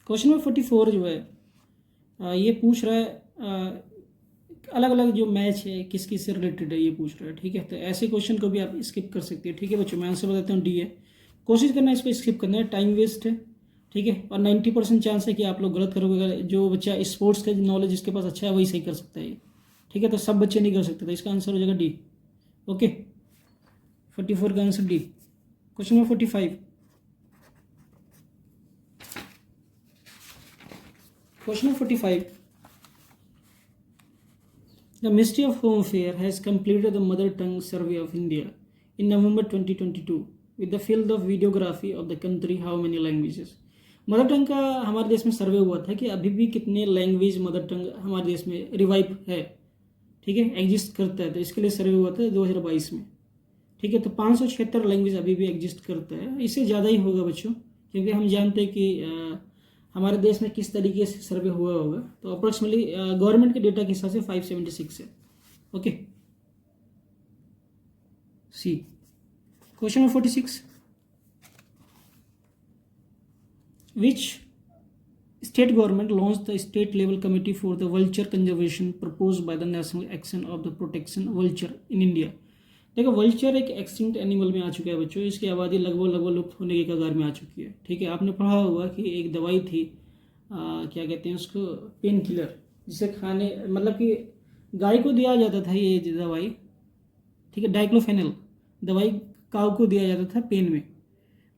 Question number 44 जो है ये पूछ रहा है अलग अलग जो मैच है किस किस से रिलेटेड है, ये पूछ रहा है। ठीक है, तो ऐसे क्वेश्चन को भी आप स्किप कर सकते हैं। ठीक है बच्चों, मैं आंसर बताता हूँ, डी है। कोशिश करना इसको स्किप करना है, टाइम वेस्ट है। ठीक है, और 90% चांस है कि आप लोग गलत करोगे। जो बच्चा स्पोर्ट्स का नॉलेज जिसके पास अच्छा है वही सही कर सकता है ये। ठीक है, तो सब बच्चे नहीं कर सकते, तो इसका आंसर हो जाएगा डी। ओके, 44 का answer D. Question number 45। Question number 45। The Ministry of Home Affairs has completed the Mother Tongue Survey of India in November 2022 with the field of videography of the country. How many languages? Mother tongue का हमारे देश में सर्वे हुआ था कि अभी भी कितने लैंग्वेज मदर टंग हमारे देश में रिवाइव है। ठीक है, एग्जिस्ट करता है, तो इसके लिए सर्वे हुआ था 2022 में। ठीक है, तो 576 लैंग्वेज अभी भी एग्जिस्ट करता है। इससे ज़्यादा ही होगा बच्चों, क्योंकि हम जानते हैं कि हमारे देश में किस तरीके से सर्वे हुआ होगा। तो अप्रोक्सीमेटली गवर्नमेंट के डेटा के हिसाब से 576 है। Okay, C. Question number 46। Which state government launch the state level committee for the vulture conservation propose by the national action of the protection vulture in India? देखो, वल्चर एक extinct animal में आ चुका है बच्चों, इसकी आबादी लगभग लुप्त होने के कगार में आ चुकी है। ठीक है, आपने पढ़ा होगा कि एक दवाई थी क्या कहते हैं उसको, पेन किलर, जिसे खाने मतलब कि गाय को दिया जाता था ये दवाई। ठीक है, डाइक्लोफेनेल दवाई काऊ को दिया जाता था पेन में,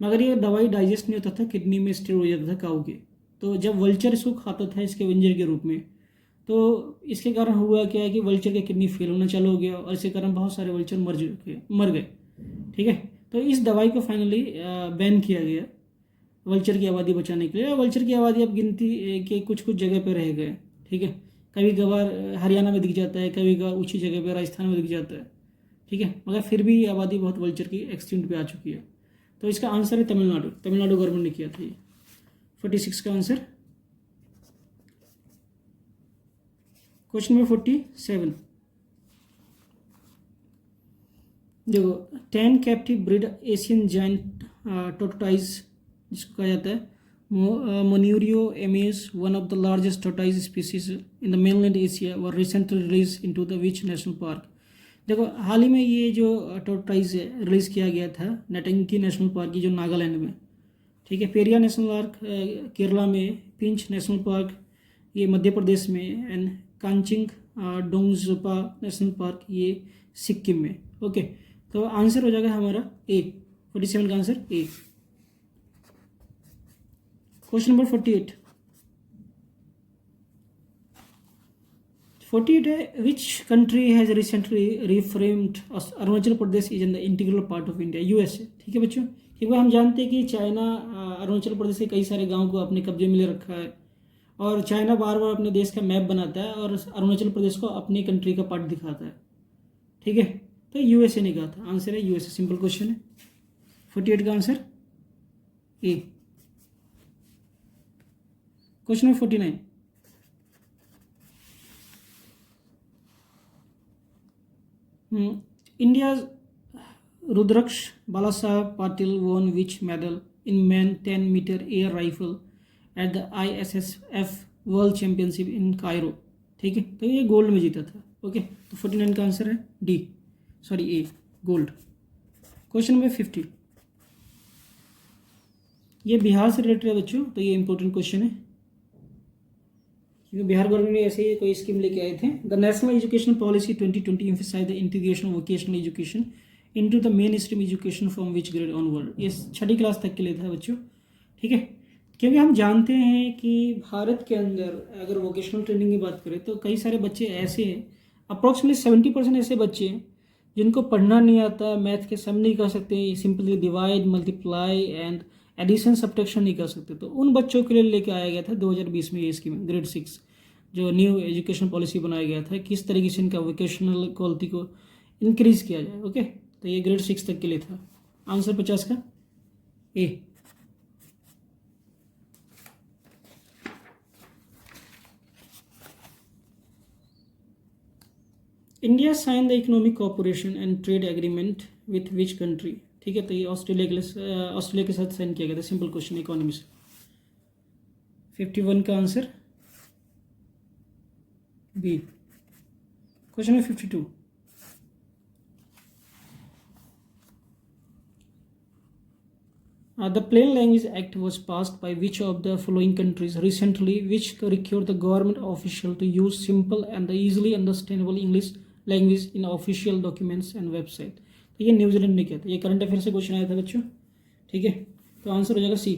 मगर ये दवाई डाइजेस्ट नहीं होता था, किडनी में स्टोर हो जाता था काऊ के। तो जब वल्चर इसको खाता था इसके वेंजर के रूप में, तो इसके कारण हुआ क्या है कि वल्चर का किडनी फेल होना चालू हो गया, और इसके कारण बहुत सारे वल्चर मर गए। ठीक है, तो इस दवाई को फाइनली बैन किया गया वल्चर की आबादी बचाने के लिए। वल्चर की आबादी अब गिनती के कुछ कुछ जगह पर रह गए। ठीक है, कभी कभार हरियाणा में दिख जाता है, कभी कभार ऊँची जगह पर राजस्थान में दिख जाता है। ठीक है, मगर फिर भी आबादी बहुत वल्चर की एक्सटिंक्ट पे आ चुकी है। तो इसका आंसर है तमिलनाडु। तमिलनाडु गवर्नमेंट ने किया था ये। 46 का आंसर। Question number 47। देखो, 10 captive bred Asian giant tortoise जिसको कहा जाता है Manouria emys, one of the largest tortoise species in the mainland Asia, were recently release into the which national park? देखो, हाल ही में ये जो टोर्टोइज है रिलीज़ किया गया था नटंकी नेशनल पार्क की, जो नागालैंड में। ठीक है, पेरिया नेशनल पार्क केरला में, पिंच नेशनल पार्क ये मध्य प्रदेश में, एंड कांचिंग डोंगजुपा नेशनल पार्क ये सिक्किम में। ओके, तो आंसर हो जाएगा हमारा ए। 47 का आंसर ए। Question number 48। 48 है, which country has recently reframed Arunachal Pradesh is in the integral part of India? USA. ठीक है बच्चों, क्योंकि हम जानते हैं कि चाइना अरुणाचल प्रदेश के कई सारे गांव को अपने कब्जे में ले रखा है, और चाइना बार बार अपने देश का मैप बनाता है और अरुणाचल प्रदेश को अपनी कंट्री का पार्ट दिखाता है। ठीक है, तो यूएसए ने कहा था, आंसर है यूएसए, सिंपल क्वेश्चन है। 48 का answer A. Question number 49, India Rudraksh Balasaheb Patil won which medal in men 10 meter air rifle at the ISSF world championship in Cairo. ठीक है, तो ये गोल्ड में जीता था। ओके, तो 49 का आंसर है डी, सॉरी ए, गोल्ड। क्वेश्चन नंबर 50, ये बिहार से रिलेटेड है बच्चों, तो ये इंपॉर्टेंट क्वेश्चन है क्योंकि बिहार गवर्नमेंट ने ऐसे ही कोई स्कीम लेके आए थे। The national education policy 2020 emphasise the integration of vocational education into the main stream education from which grade onward. ये 6ठी क्लास तक के लिए था बच्चों। ठीक है, क्योंकि हम जानते हैं कि भारत के अंदर अगर वोकेशनल ट्रेनिंग की बात करें तो कई सारे बच्चे ऐसे हैं, अप्रॉक्सीमेटली 70% ऐसे बच्चे हैं जिनको पढ़ना नहीं आता, मैथ के सम नहीं कर सकते, simply divide multiply and addition subtraction नहीं कर सकते। तो उन बच्चों के लिए लेके आया गया था 2020 में ये स्कीम, ग्रेड 6 जो न्यू एजुकेशन पॉलिसी बनाया गया था, किस तरीके से इनका वोकेशनल क्वालिटी को इंक्रीज किया जाए। ओके, तो ये ग्रेड 6 तक के लिए था। आंसर 50 का A. India sign the economic cooperation and trade agreement with which country. ठीक है, तो ये ऑस्ट्रेलिया के साथ साइन किया गया था। सिंपल क्वेश्चन इकोनॉमी से। 51 का आंसर बी। क्वेश्चन है 52, the Plain Language Act was passed by which of the following countries recently, which required the government official to use simple and easily understandable English language in official documents and website। तो ये New Zealand ने किया था। ये current affair से question आया था बच्चों। ठीक है, तो आंसर हो जाएगा C.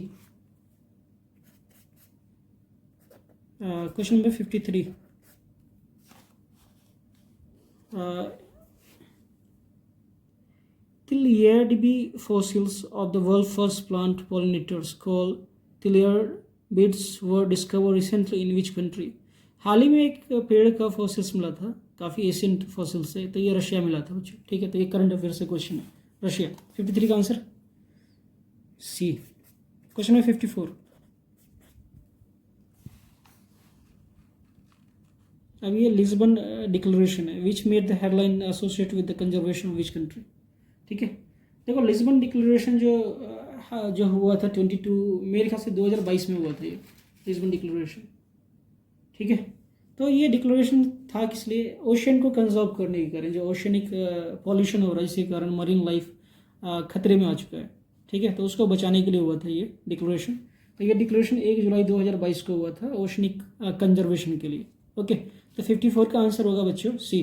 Question number 53, Tilliardby fossils of the world's first plant pollinators called Tilliardids were discovered recently in which country। हाल ही में एक पेड़ का फॉसिल्स मिला था, काफ़ी एशियंट फॉसिल्स है, तो ये रशिया मिला था बच्चों। ठीक है, तो ये करंट अफेयर से क्वेश्चन है, रशिया। 53 का आंसर सी। क्वेश्चन है 54, अब ये लिस्बन डिक्लेरेशन है, which made the headline associate with the conservation of which country. ठीक है, देखो लिस्बन डिक्लेरेशन जो हुआ था 22 मेरे ख्याल से 2022 में हुआ था ये लिस्बन डिक्लेरेशन। ठीक है, तो ये डिक्लेरेशन था किस लिए, ओशियन को कंजर्व करने के कारण, जो ओशियनिक पॉल्यूशन हो रहा है जिसके कारण मरीन लाइफ खतरे में आ चुका है। ठीक है, तो उसको बचाने के लिए हुआ था ये डिक्लेरेशन। तो ये डिक्लेरेशन 1 जुलाई 2022 को हुआ था ओशनिक कंजर्वेशन के लिए। ओके, तो 54 का आंसर होगा बच्चों सी।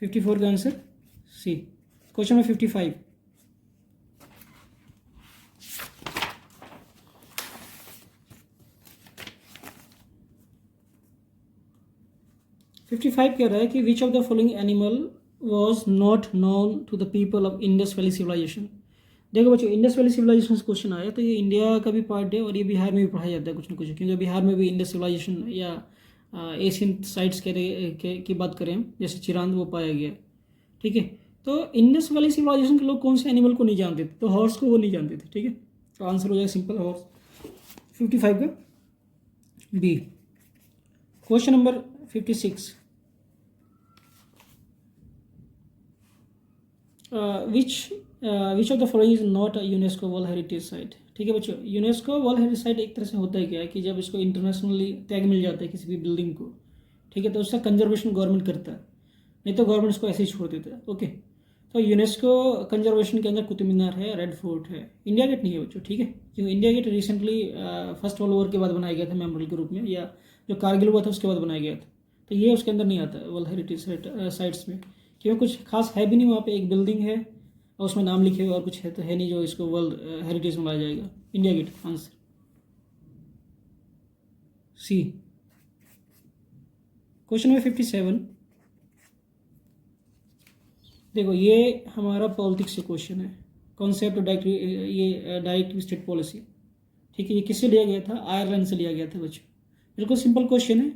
54 का आंसर सी। क्वेश्चन नंबर 55, कह रहा है कि which of the following animal was not known to the people of Indus valley civilisation. देखो बच्चों, इंडस वैली सिविलाइजेशन से क्वेश्चन आया, तो ये इंडिया का भी पार्ट है और ये बिहार में भी पढ़ाया जाता है कुछ ना कुछ, क्योंकि बिहार में भी इंडस सिविलाइजेशन या एशियन साइट्स की बात करें हम, जैसे चिरांद वो पाया गया। ठीक है, तो इंडस वैली सिविलाइजेशन के लोग कौन से एनिमल को नहीं जानते थे, तो हॉर्स को वो नहीं जानते थे। ठीक है, तो आंसर हो जाएगा सिंपल हॉर्स। 55 का B. Question number 56, which of the following is not a UNESCO world heritage site. ठीक है बच्चों, यूनेस्को वर्ल्ड हेरिटेज साइट एक तरह से होता है क्या है कि जब इसको इंटरनेशनली टैग मिल जाता है किसी भी बिल्डिंग को, ठीक है, तो उसका कंजर्वेशन गवर्नमेंट करता है, नहीं तो गवर्नमेंट इसको ऐसे ही छोड़ देता है। ओके, तो यूनेस्को कंजर्वेशन के अंदर कुतुब मीनार है, रेड फोर्ट है, इंडिया गेट नहीं है बच्चों। ठीक है, क्योंकि India Gate recently First World War के बाद बनाया गया था मेमोरियल के रूप में, या जो कारगिल हुआ था उसके बाद बनाया गया था, तो ये उसके अंदर नहीं आता है वर्ल्ड हेरिटेज साइट्स में, क्योंकि कुछ खास है भी नहीं। वहाँ पे एक बिल्डिंग है और उसमें नाम लिखे हुए और कुछ है तो है नहीं जो इसको वर्ल्ड हेरिटेज में लाया जाएगा। India gate answer C. Question number 57, देखो ये हमारा पॉलिटिक्स से क्वेश्चन है, कॉन्सेप्ट डायरेक्टिव स्टेट पॉलिसी। ठीक है, ये किससे लिया गया था, आयरलैंड से लिया गया था बच्चों। बिल्कुल सिंपल क्वेश्चन है।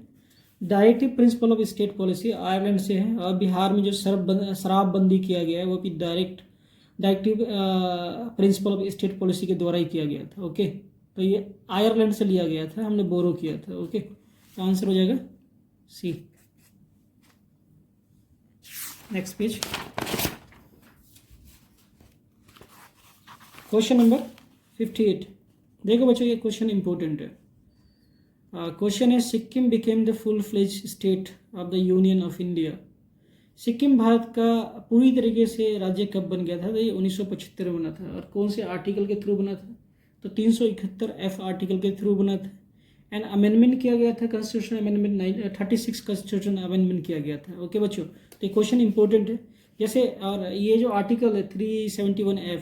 Directive principle of state policy Ireland से है, और बिहार में जो शराबबंदी किया गया है वो भी directive principle of state policy के द्वारा ही किया गया था। ओके, तो ये आयरलैंड से लिया गया था, हमने बोरो किया था। ओके, तो आंसर हो जाएगा C. Next page, question number 58। देखो बच्चों, ये क्वेश्चन इंपॉर्टेंट है। क्वेश्चन है, Sikkim became the full fledge state of the union of India. Sikkim Bharat का पूरी तरीके से राज्य कब बन गया था? तो ये 1975 में बना था। और कौन से आर्टिकल के थ्रू बना था? तो 371F आर्टिकल के थ्रू बना था। एंड अमेंडमेंट किया गया था, कॉन्स्टिट्यूशन अमेंडमेंट 36 कॉन्स्टिट्यूशन अमेंडमेंट किया गया था। ओके बच्चों, तो ये क्वेश्चन इंपॉर्टेंट है। जैसे, और ये जो आर्टिकल है 371F,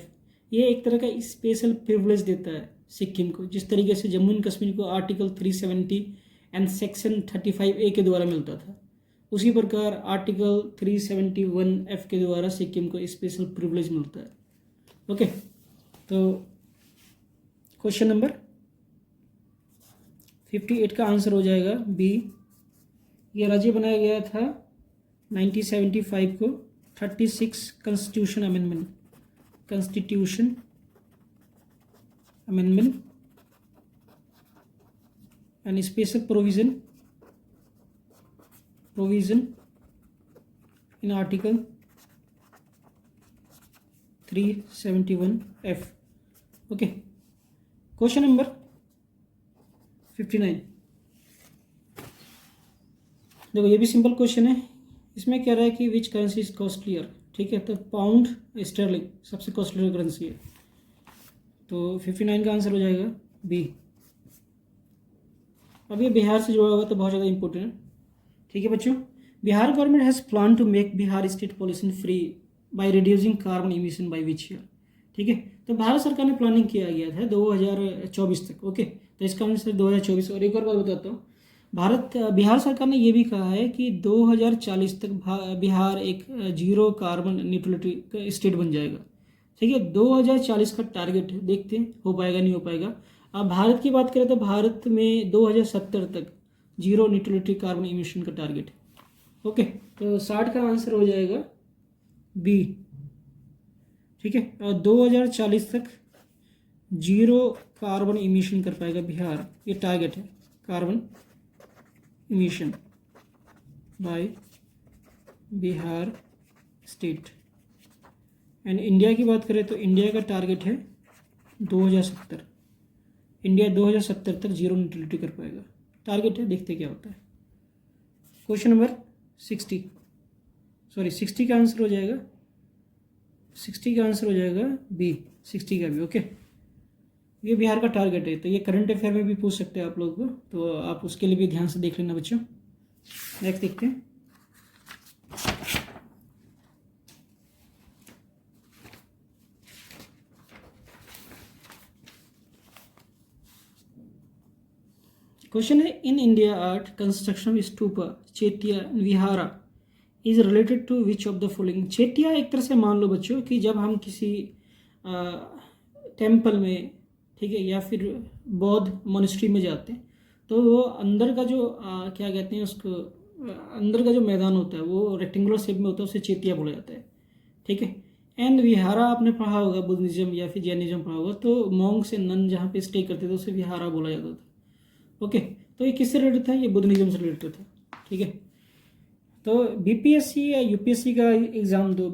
ये एक तरह का स्पेशल प्रिविलेज देता है सिक्किम को, जिस तरीके से जम्मू एंड कश्मीर को आर्टिकल 370 एंड सेक्शन 35A के द्वारा मिलता था, उसी प्रकार आर्टिकल 371F के द्वारा सिक्किम को स्पेशल प्रिविलेज मिलता है। ओके, तो क्वेश्चन नंबर 58 का आंसर हो जाएगा बी। ये राज्य बनाया गया था 1975 को 36 constitution amendment and special provision in article 371F। Okay, question number 59। देखो, ये भी सिंपल क्वेश्चन है। इसमें क्या रहा है कि विच करेंसी इज कॉस्टलियर। ठीक है, तो पाउंड स्टर्लिंग सबसे कॉस्टली करेंसी है, तो 59 का आंसर हो जाएगा बी। अब ये बिहार से जुड़ा हुआ तो बहुत ज़्यादा इंपॉर्टेंट है। ठीक है बच्चों, Bihar government has plan to make Bihar state pollution free by reducing carbon emission by which year. ठीक है, तो भारत सरकार ने प्लानिंग किया गया था 2024 तक। ओके, तो इसका आंसर 2024। और एक और बात बताता हूँ, बिहार सरकार ने ये भी कहा है कि 2040 तक बिहार एक जीरो कार्बन न्यूट्रलिटी स्टेट बन जाएगा। ठीक है, 2040 का टारगेट है, देखते हैं हो पाएगा नहीं हो पाएगा। अब भारत की बात करें तो भारत में 2070 तक जीरो न्यूट्रलिटी कार्बन इमिशन का टारगेट है। ओके, तो 60 का आंसर हो जाएगा बी। ठीक है, और 2040 तक जीरो कार्बन इमिशन कर पाएगा बिहार, ये टारगेट है, carbon emission by Bihar state. And India की बात करें तो इंडिया का टारगेट है 2070। इंडिया 2070 तक जीरो न्यूट्रलिटी कर पाएगा, टारगेट है, देखते क्या होता है। क्वेश्चन नंबर 60 का आंसर हो जाएगा, 60 का आंसर हो जाएगा बी, 60 का भी। ओके, ये बिहार का टारगेट है, तो ये करंट अफेयर में भी पूछ सकते हैं आप लोग को, तो आप उसके लिए भी ध्यान से देख लेना बच्चों। नेक्स्ट देखते हैं, क्वेश्चन है, in India art construction stupa chaitya vihara is related to which of the following. Chaitya एक तरह से मान लो बच्चों कि जब हम किसी टेम्पल में, ठीक है, या फिर बौद्ध मोनेस्ट्री में जाते हैं, तो वो अंदर का जो क्या कहते हैं उसको, अंदर का जो मैदान होता है वो रेक्टेंगुलर शेप में होता है, उसे चेतिया बोला जाता है। ठीक है, एंड विहारा आपने पढ़ा होगा, बुद्धिज्म या फिर जैनिज्म पढ़ा होगा, तो मॉन्क्स एंड नन जहाँ पे स्टे करते थे उसे विहारा बोला जाता था। ओके, तो ये किससे रिलेटेड था? ये बुद्धिज्म से रिलेटेड था। ठीक है, तो बीपीएससी या यूपीएससी का एग्जाम दो,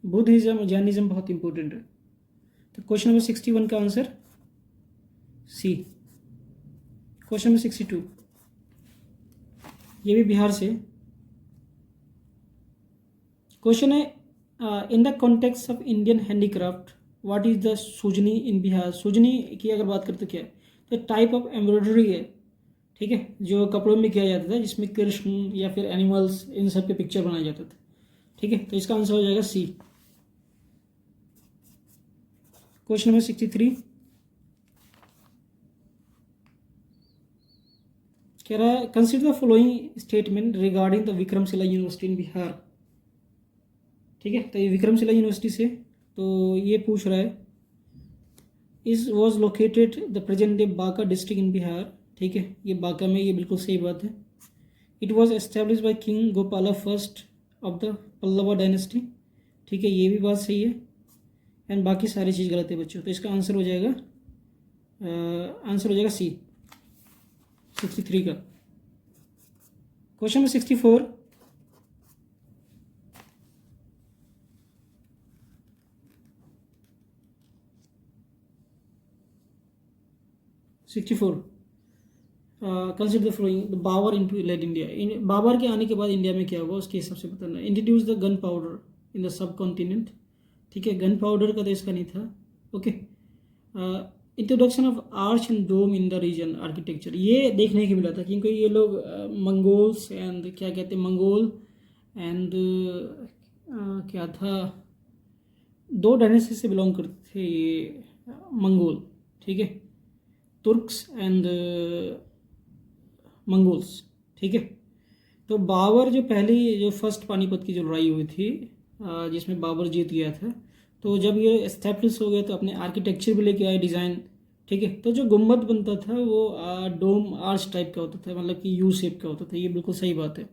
बुद्धिज्म जैनिज्म बहुत इंपॉर्टेंट है। तो क्वेश्चन नंबर 61 का आंसर सी। क्वेश्चन नंबर 62, ये भी बिहार से क्वेश्चन है, in the context of Indian handicraft what is the Sujni in Bihar. Sujni की अगर बात करते क्या है, तो टाइप ऑफ एम्ब्रॉयडरी है, ठीक है, जो कपड़ों में किया जाता था, जिसमें कृष्ण या फिर एनिमल्स इन सब के पिक्चर बनाया जाता था। ठीक है, तो इसका आंसर हो जाएगा सी। क्वेश्चन नंबर 63 कह रहा है, consider the following statement regarding the Vikramshila university in Bihar. ठीक है, तो ये विक्रमशिला यूनिवर्सिटी से, तो ये पूछ रहा है, is was located the present day Banka district in Bihar. ठीक है, ये बांका में, ये बिल्कुल सही बात है, it was establish by king Gopala first of the Pallava dynasty. ठीक है, ये भी बात सही है। एंड बाकी सारी चीज़ गलत है बच्चों। तो इसका आंसर हो जाएगा सी 63 का। Question number 64। Consider the following the Babar into late India. Babar के आने के बाद इंडिया में क्या हुआ उसके हिसाब से बताना है। Introduce the gun powder in the subcontinent. ठीक है, गन पाउडर का तो इसका नहीं था। Okay, introduction of arch and dome in the region architecture, ये देखने को मिला था क्योंकि ये लोग मंगोल्स एंड क्या कहते हैं, मंगोल एंड क्या था, दो डायनेस्टी से बिलोंग करते थे ये मंगोल। ठीक है, तुर्क्स एंड मंगोल्स। ठीक है, तो बाबर जो पहली जो फर्स्ट पानीपत की जो लड़ाई हुई थी जिसमें बाबर जीत गया था, तो जब ये एस्टेब्लिश हो गया तो अपने आर्किटेक्चर भी लेके आए डिज़ाइन। ठीक है, तो जो गुम्बद बनता था वो डोम आर्च टाइप का होता था, मतलब कि यू शेप का होता था। ये बिल्कुल सही बात है।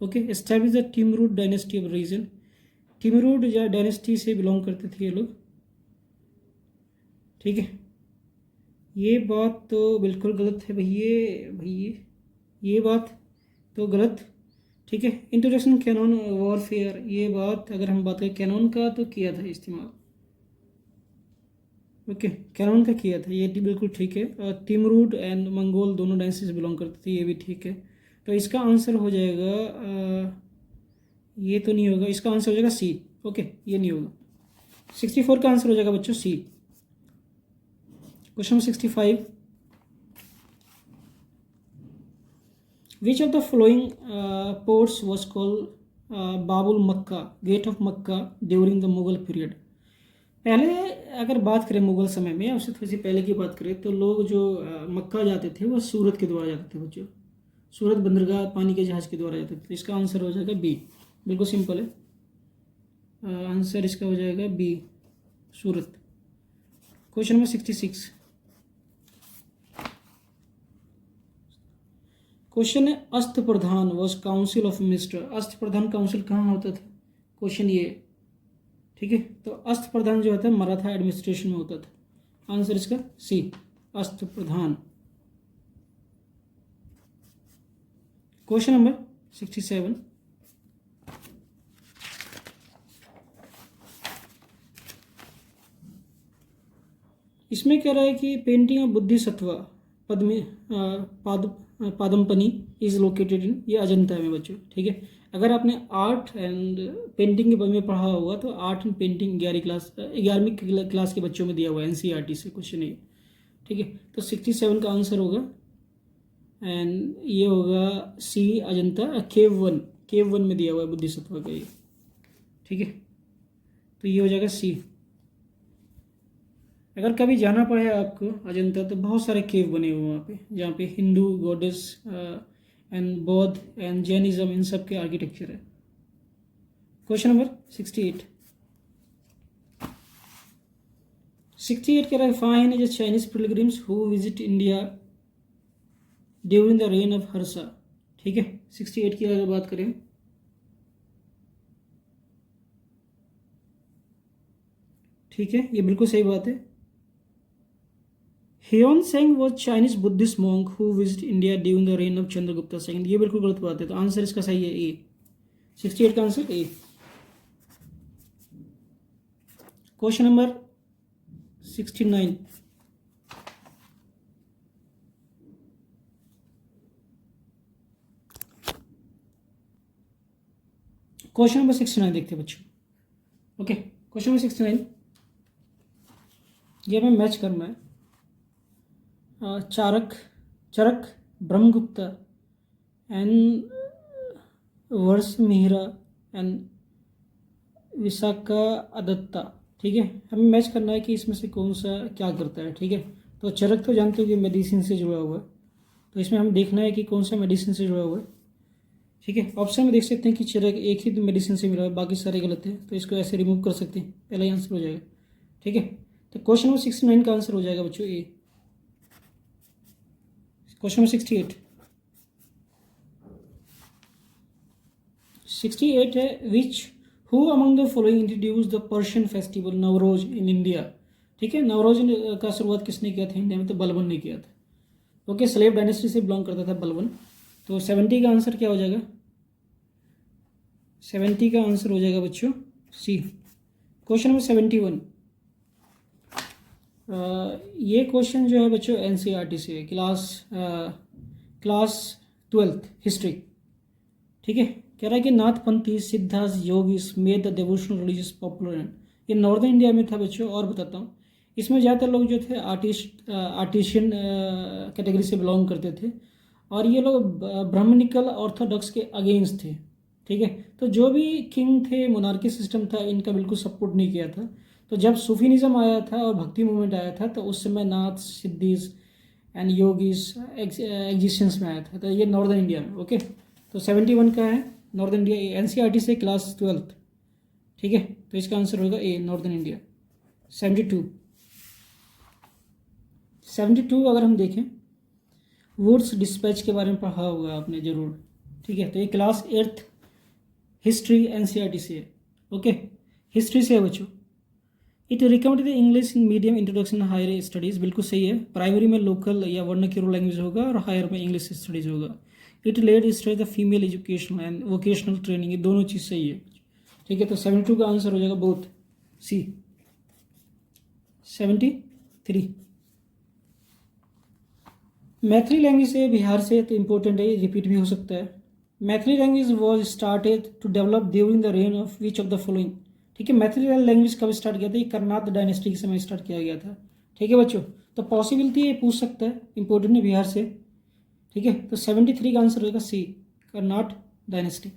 Okay, establish the Timurid dynasty of region. Timurid या डायनेस्टी से बिलोंग करते थे ये लोग। ठीक है, ये बात तो बिल्कुल गलत है भैया, ये बात तो गलत। ठीक है, इंट्रोडक्शन कैनन वॉरफेयर, ये बात अगर हम बात करें कैनन का तो किया था इस्तेमाल। ओके, कैनन का किया था, ये बिल्कुल ठीक है। और तिमरूड एंड मंगोल दोनों डायनेस्टी से बिलोंग करते थे, ये भी ठीक है। तो इसका आंसर हो जाएगा ये तो नहीं होगा, इसका आंसर हो जाएगा सी। ओके, ये नहीं होगा। 64 का आंसर हो जाएगा बच्चों C. Question 65। Which of the following ports was called Babul Makka, gate of Mecca during the Mughal period? पहले अगर बात करें मुगल समय में, उससे थोड़ी सी पहले की बात करें, तो लोग जो मक्का जाते थे वो सूरत के द्वारा जाते थे बच्चों। सूरत बंदरगाह पानी के जहाज़ के द्वारा जाते थे। तो इसका आंसर हो जाएगा बी, बिल्कुल सिंपल है। आंसर इसका हो जाएगा B, Surat. Question number 66। Question है Ashta Pradhan was council of minister. Ashta Pradhan council कहाँ होता था, क्वेश्चन ये। ठीक है, तो अस्त प्रधान जो होता है मराठा एडमिनिस्ट्रेशन में होता था। आंसर इसका सी, अस्त प्रधान। Question number 67। इसमें कह रहा है कि painting of Bodhisattva Padmapani is located in, ये अजंता में बच्चों। ठीक है, अगर आपने आर्ट एंड पेंटिंग के बारे में पढ़ा होगा तो आर्ट एंड पेंटिंग 11वीं क्लास के बच्चों में दिया हुआ है, एनसीईआरटी से क्वेश्चन है। ठीक है, तो 67 का आंसर होगा एंड ये होगा सी, अजंता केव वन में दिया हुआ है बुद्धिसत्वा का ये। ठीक है, तो ये हो जाएगा सी। अगर कभी जाना पड़े आपको अजंता तो बहुत सारे केव बने हुए वहाँ पे, जहाँ पे हिंदू गॉडेस एंड बौद्ध एंड जैनिज्म इन सब के आर्किटेक्चर है। Question number 68। 68 कह रहा है fine is Chinese pilgrims who visit India during the reign of Harsha. ठीक है, 68 की अगर बात करें, ठीक है, ये बिल्कुल सही बात है। Hiuen Tsang was Chinese Buddhist monk who visit India during the reign of Chandragupta second, ये बिल्कुल गलत बात है। तो आंसर इसका सही है ए, 68 का answer A. Question number 69। Question number 69 देखते हैं बच्चों। ओके, क्वेश्चन नंबर 69 ये हमें मैच करना है। चरक ब्रह्मगुप्ता एंड वर्ष मिहिरा एंड विशाखा अदत्ता। ठीक है, हमें मैच करना है कि इसमें से कौन सा क्या करता है। ठीक है, तो चरक तो जानते हो कि मेडिसिन से जुड़ा हुआ है, तो इसमें हम देखना है कि कौन सा मेडिसिन से जुड़ा हुआ है। ठीक है, ऑप्शन में देख सकते हैं कि चरक एक ही मेडिसिन से मिला है, बाकी सारे गलत हैं, तो इसको ऐसे रिमूव कर सकते हैं, पहला ही आंसर हो जाएगा। ठीक है, तो क्वेश्चन नंबर 69 का आंसर हो जाएगा बच्चों ए। Question number 68। 68 है, which who among the following introduce the Persian festival Navroz in India. ठीक है, नवरोज का शुरुआत किसने किया था इंडिया में? तो बलबन ने किया था। ओके, स्लेव डायनेस्टी से बिलोंग करता था बलबन। तो 70 का आंसर क्या हो जाएगा? 70 का आंसर हो जाएगा बच्चों सी। Question number 71। ये क्वेश्चन जो है बच्चों एनसीईआरटी से है, क्लास 12th हिस्ट्री। ठीक है, कह रहा है कि Nathpanthi siddhas yogis made the devotional religious popular and. ये नॉर्दर्न इंडिया में था बच्चों। और बताता हूँ, इसमें ज़्यादातर लोग जो थे आर्टिशियन कैटेगरी से बिलोंग करते थे, और ये लोग ब्राह्मणिकल ऑर्थोडॉक्स के अगेंस्ट थे। ठीक है, तो जो भी किंग थे, मोनार्की सिस्टम था, इनका बिल्कुल सपोर्ट नहीं किया था। तो जब सूफीनिज्म आया था और भक्ति मूवमेंट आया था, तो उस समय नाथ सिद्धीस एंड योगीस एग्जिस्टेंस में आया था। तो ये नॉर्दर्न इंडिया में। ओके, तो 71 का है नॉर्दर्न इंडिया, एनसीईआरटी से क्लास 12th। ठीक है, तो इसका आंसर होगा ए, नॉर्दर्न इंडिया। 72 अगर हम देखें, वुड्स डिस्पैच के बारे में पढ़ा हुआ आपने जरूर। ठीक है, तो ये क्लास 8th हिस्ट्री एनसीईआरटी से है। ओके, हिस्ट्री से है बच्चों। It recommended English in medium introduction higher studies, बिल्कुल सही है। प्राइमरी में लोकल या वर्नाक्यूलर लैंग्वेज होगा और हायर में इंग्लिश स्टडीज़ होगा। It led stress the female education and vocational training, ये दोनों चीज़ सही है। ठीक है, तो 72 का आंसर हो जाएगा बोथ सी। 73 मैथिली लैंग्वेज से, बिहार से, तो इम्पोर्टेंट है, रिपीट भी हो सकता है। Maithili language was started to develop during the reign of which of the following. ठीक है, मैथिली लैंग्वेज कब स्टार्ट किया था? ये कर्नाट डायनेस्टी के समय स्टार्ट किया गया था। ठीक है बच्चों, तो पॉसिबिलिटी ये पूछ सकता है, इंपॉर्टेंट है बिहार से। ठीक है, तो 73 का आंसर होगा C, Karnat dynasty.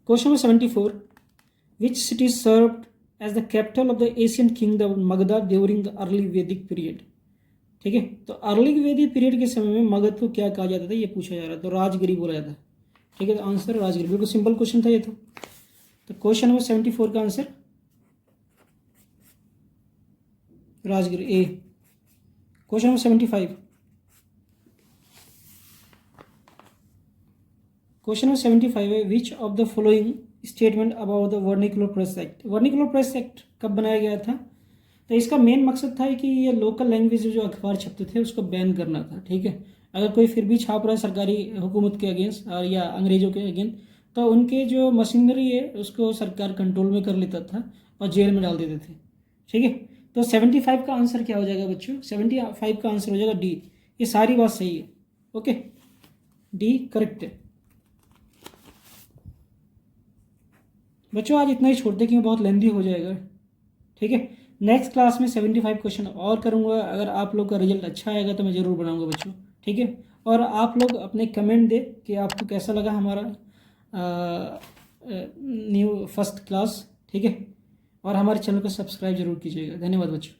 Question number 74। Which city served as the capital of the Asian kingdom Magadha during the early Vedic period. ठीक है, तो अर्ली वैदिक पीरियड के समय में मगध को क्या कहा जाता था, ये पूछा जा रहा है। तो राजगिरी बोला जाता है। ठीक है, तो आंसर राजगिरी, बिल्कुल सिंपल क्वेश्चन था ये तो क्वेश्चन नंबर 74 का answer Rajgiri A. Question number 75। Question number 75 है, which of the following statement about the vernacular press act. Vernacular press act कब बनाया गया था? तो इसका मेन मकसद था कि ये लोकल लैंग्वेज जो अखबार छपते थे उसको बैन करना था। ठीक है, अगर कोई फिर भी छाप रहा है सरकारी हुकूमत के अगेंस्ट या अंग्रेजों के अगेंस्ट, तो उनके जो मशीनरी है उसको सरकार कंट्रोल में कर लेता था और जेल में डाल देते थे। ठीक है, तो 75 का आंसर क्या हो जाएगा बच्चों? 75 का आंसर हो जाएगा डी। ये सारी बात सही है। ओके, डी करेक्ट है बच्चों। आज इतना ही छोड़ दें क्योंकि बहुत लेंदी हो जाएगा। ठीक है, नेक्स्ट क्लास में 75 क्वेश्चन और करूँगा। अगर आप लोग का रिजल्ट अच्छा आएगा तो मैं ज़रूर बनाऊँगा बच्चों। ठीक है, और आप लोग अपने कमेंट दें कि आपको कैसा लगा हमारा न्यू फर्स्ट क्लास। ठीक है, और हमारे चैनल को सब्सक्राइब जरूर कीजिएगा। धन्यवाद बच्चों।